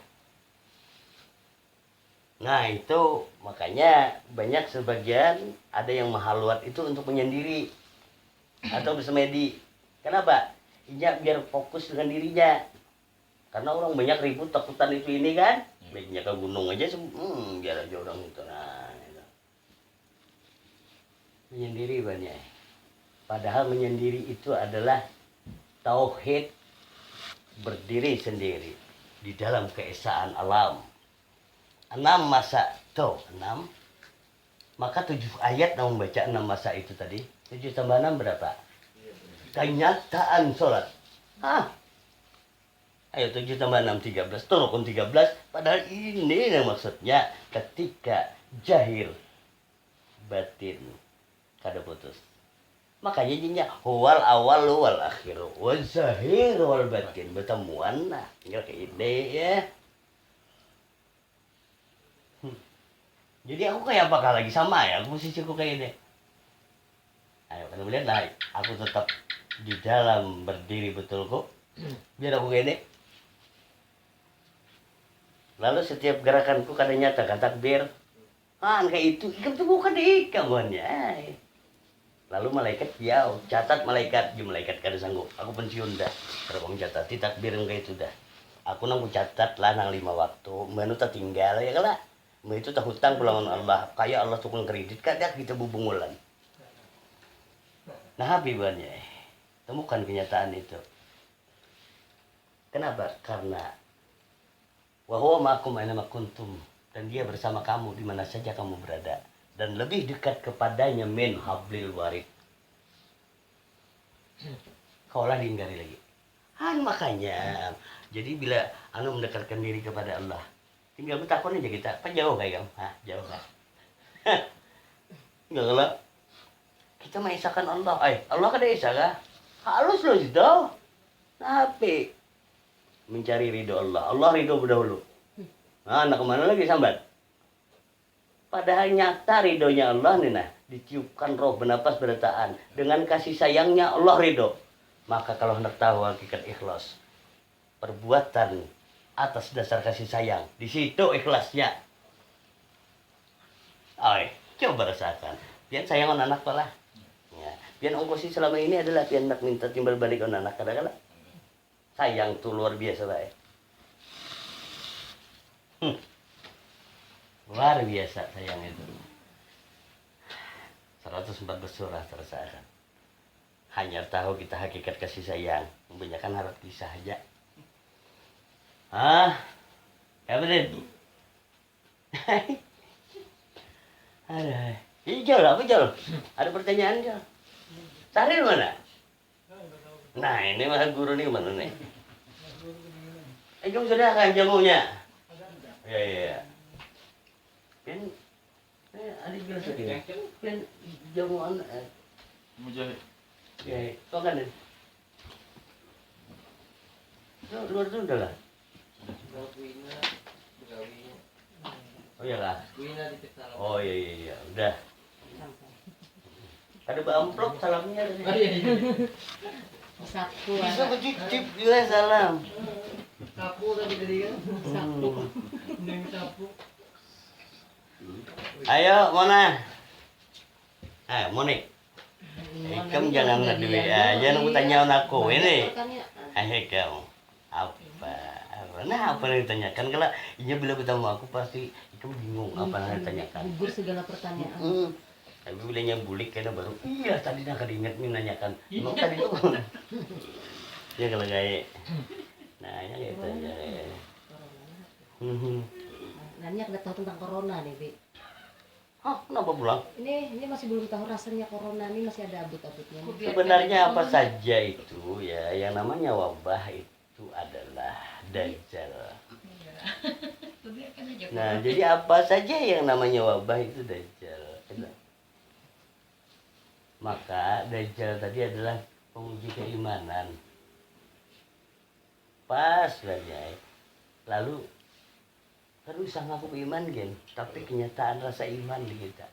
Nah itu makanya banyak sebagian ada yang mahaluat itu untuk menyendiri. Atau bersemedi. Kenapa? Biar fokus dengan dirinya. Karena orang banyak ribut takutan itu ini kan. Baiknya ke gunung aja, biar aja orang itu. Nah, itu. Menyendiri banyak. Padahal menyendiri itu adalah tauhid berdiri sendiri di dalam keesaan alam. 6 masa tuh 6. Maka 7 ayat yang membaca 6 masa itu tadi. 7 tambah 6 berapa? Kenyataan sholat. Ayo 7 tambah 6, 13. Itu rukun 13. Padahal ini yang maksudnya ketika jahil batin kada putus. Makanya jadinya huwal awal wal akhir wal zahir wal batin bertemuan lah. Tinggal kayak ini ya. Jadi aku kayak apakah lagi sama ya? Posisiku kayak ini. Ayo kemudian lah aku tetap di dalam berdiri betul kok. Biar aku kayak ini. Lalu setiap gerakanku kadang nyata takbir. Kayak itu ikan tuh bukan ikannya. Lalu malaikat catat malaikat, malaikat kada sanggup. Aku pensiun dah. Kalau kamu catat takbir kayak itu dah. Aku nang catat lah nang 5 waktu. Menu tak tinggal ya kala. Itu tak hutang pulangan Allah. Kayak Allah tukang kredit kadang kita bubungulan. Nah habibannya. Temukan kenyataan itu. Kenapa? Karena wa huwa ma'akum aina ma kuntum, dan dia bersama kamu di mana saja kamu berada dan lebih dekat kepadanya min hablil warid. Kaulah diingkari lagi. Makanya jadi bila anu mendekatkan diri kepada Allah, tinggal bertakon aja kita, apa jauh kayak kamu? Jauh kan? Enggak lah. Kita mengisahkan Allah. Allah kan ada isah kah? Halus loh itu. Tapi mencari ridho Allah. Allah ridho berdahulu. Nak kemana lagi sambat? Padahal nyata ridhonya Allah nih nah. Ditiupkan roh bernapas berdataan. Dengan kasih sayangnya Allah ridho. Maka kalau hendak tahu hakikat ikhlas. Perbuatan atas dasar kasih sayang. Di situ ikhlasnya. Coba rasakan. Biar sayang anak lah. Ya. Pian ongkosi selama ini adalah pian nak minta timbal balik on anak kadang-kadang. Sayang tuh luar biasa baik. Luar biasa sayang itu. 114 surah tersakan. Hanya tahu kita hakikat kasih sayang, kebanyakan harap kisah aja. Kabarin. Ada. Hijau lah, apa Jol? Ada pertanyaan Jol? Saril mana? Nah ini mah guru nih mana nih? Kamu sudah kan jamunya? Ya. Kan, adik bilang tadi. Kan jamuan. Mujahid. Ya, kau kan? Luar tuh udah lah. Oh iya lah. Oh iya, udah. Ada amplop salamnya. Sapu. Bisa kecip juga salam. Sapu tadi kan. Sapu. Neng sapu. Ayo, mana? Monik. Kamu jangan ngedui aja, nunggu tanya aku ini. Ayo kamu. Apa? Nah, apa yang ditanyakan? Kalau ini bila bertemu aku pasti kamu bingung apa yang ditanyakan. Gugur segala pertanyaan. Tapi bilangnya bulik karena baru iya tadi nak keringat menanyakan. Emang tadi tuh. Ya kalau kayak nah ya gitu aja. Nanya udah tahu tentang corona nih, Bi. Kenapa pulang? Ini masih belum tahu rasanya corona, ini masih ada abut-abutnya. Sebenarnya apa saja itu ya, yang namanya wabah itu adalah dajjal. Nah, jadi apa saja yang namanya wabah itu dajjal. Maka dajjal tadi adalah penguji keimanan. Pas saja. Lalu usah ngaku beriman gen, tapi kenyataan rasa iman di kita.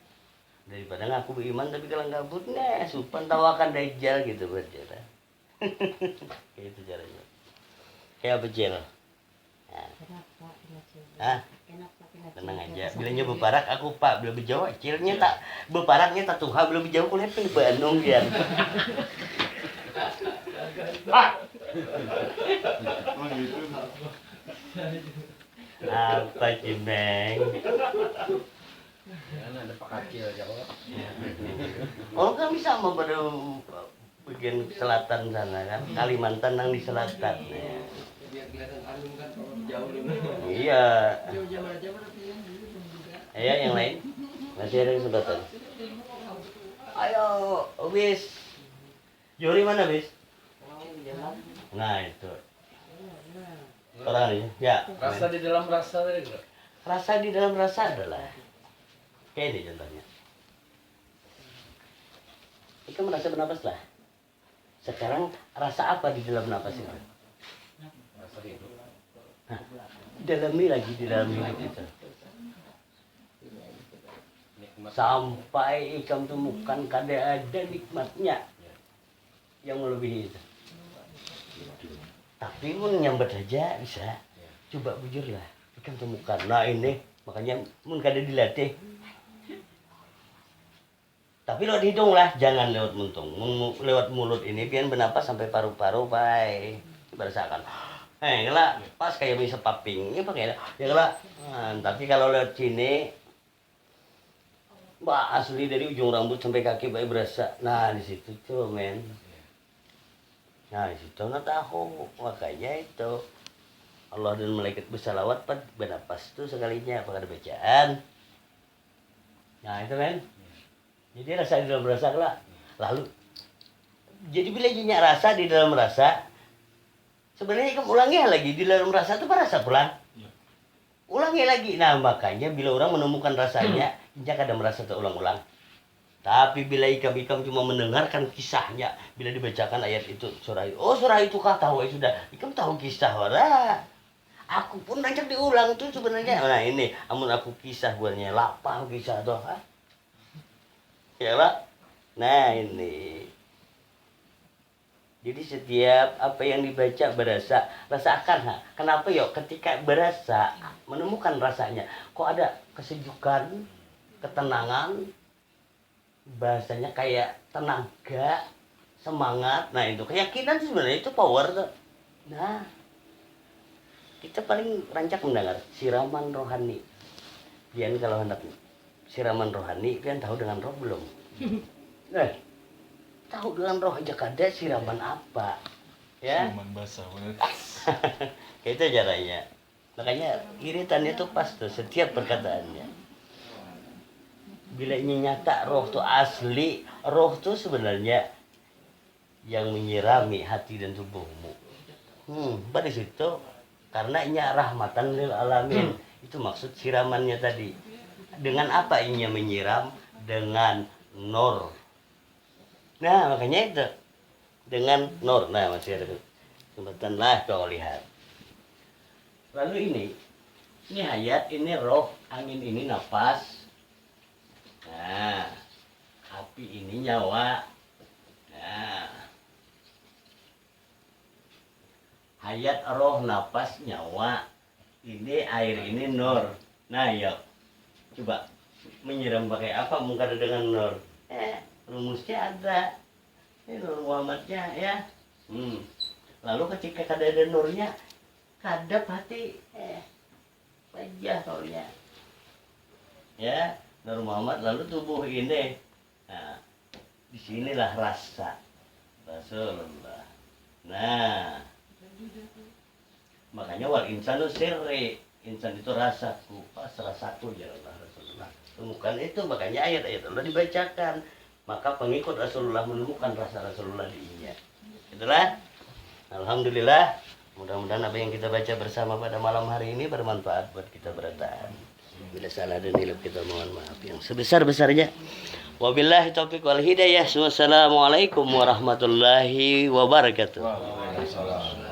Daripada ngaku beriman tapi kalau gabut nih, supan tawakan dajjal gitu berjalan. Kayak itu caranya. Kayak apa Jel? Tenang aja. Bilangnya beparak aku Pak, bila berjauh cilnya tak beparaknya tak tuha, bila berjauh kulihat di Bandung ya. Apa Cimeng? Ada Pak Kacil jawab. Oh kami sama pada bagian selatan sana kan, Kalimantan yang di selatan. Biar kelihatan alun kan jauh lebih. Iya. Jauh aja berarti ya. Ayo yang lain. Masih ada kesempatan. Ayo, bis. Jori mana bis? Nah itu. Orang ini, ya. Rasa di dalam rasa tadi enggak? Rasa di dalam rasa adalah kayak ini contohnya. Kita merasa bernapas lah. Sekarang rasa apa di dalam napas itu? Rasa itu. Nah, dalami lagi di dalam hidup kita. Sampai ikam temukan kada ada nikmatnya yang melebihi itu. Tapi pun nyambat aja bisa. Coba bujurlah, ikam temukan. Nah ini makanya mun kada dilatih. Tapi lewat hidung lah, jangan lewat muntung. Lewat mulut ini pian bernapas sampai paru-paru, pai. Berasakan. Kalau pas kayak bisa paping, ya pakai ya kalau. Tapi kalau lewat sini, asli dari ujung rambut sampai kaki baik berasa. Nah di situ tuh men. Nah di situ nggak tahu, makanya itu Allah dan malaikat bersalawat pada bernapas tuh sekalinya apa ada bacaan. Nah itu men. Jadi rasa di dalam rasa lah. Lalu jadi bila punya rasa di dalam rasa, sebenarnya kamu ulangi lagi di dalam rasa itu apa rasa pulang? Ulangi lagi. Nah makanya bila orang menemukan rasanya, injak ada merasa terulang-ulang. Tapi bila ikam cuma mendengarkan kisahnya, bila dibacakan ayat itu surah itu, oh surah itu kah tahu sudah, ikam tahu kisah wara. Aku pun banyak diulang tuh sebenarnya. Nah ini, amun aku kisah buatnya lapang kisah tuh. Ya Pak. Nah ini. Jadi setiap apa yang dibaca berasa, rasakan. Kenapa yuk? Ketika berasa, menemukan rasanya, kok ada kesejukan, ketenangan, bahasanya kayak tenaga, semangat. Nah itu keyakinan sebenarnya itu power tuh. Nah kita paling rancak mendengar siraman rohani. Pian kalau hendak siraman rohani, pian tahu dengan roh belum? Nah, tahu dengan roh aja kada siraman apa, ya? Cuman basah bener. Itu caranya. Makanya iritannya tuh pas tuh setiap perkataannya. Bila ini nyata roh tuh asli, roh tuh sebenarnya yang menyirami hati dan tubuhmu. Pada situ karena inya rahmatan lil alamin. Itu maksud siramannya tadi. Dengan apa inya menyiram? Dengan nur. Nah makanya itu dengan nur. Nah masih ada kesempatan lah kau lihat. Lalu ini hayat, ini roh, angin ini nafas. Nah, api ini nyawa. Nah, hayat, roh, nafas, nyawa. Ini air, ini nur. Nah, yuk. Coba menyiram pakai apa? Mungkin dengan nur. Rumusnya ada. Ini Nur Muhammadnya ya. Lalu ketika ada nurnya, kadap hati. Wajah nurnya. Ya, Nur Muhammad lalu tubuh ini. Nah, disinilah rasa Rasulullah. Nah, makanya wal insanu sirri, insan itu rasaku, pas rasaku ya Allah Rasulullah. Temukan itu, makanya ayat-ayat Allah dibacakan. Maka pengikut Rasulullah menemukan rasa Rasulullah dirinya. Itulah. Alhamdulillah. Mudah-mudahan apa yang kita baca bersama pada malam hari ini bermanfaat buat kita berataan. Bila salah dan hilaf kita mohon maaf yang sebesar-besarnya. Wabillahi taufiq wal hidayah. Wassalamualaikum warahmatullahi wabarakatuh. Waalaikumsalam.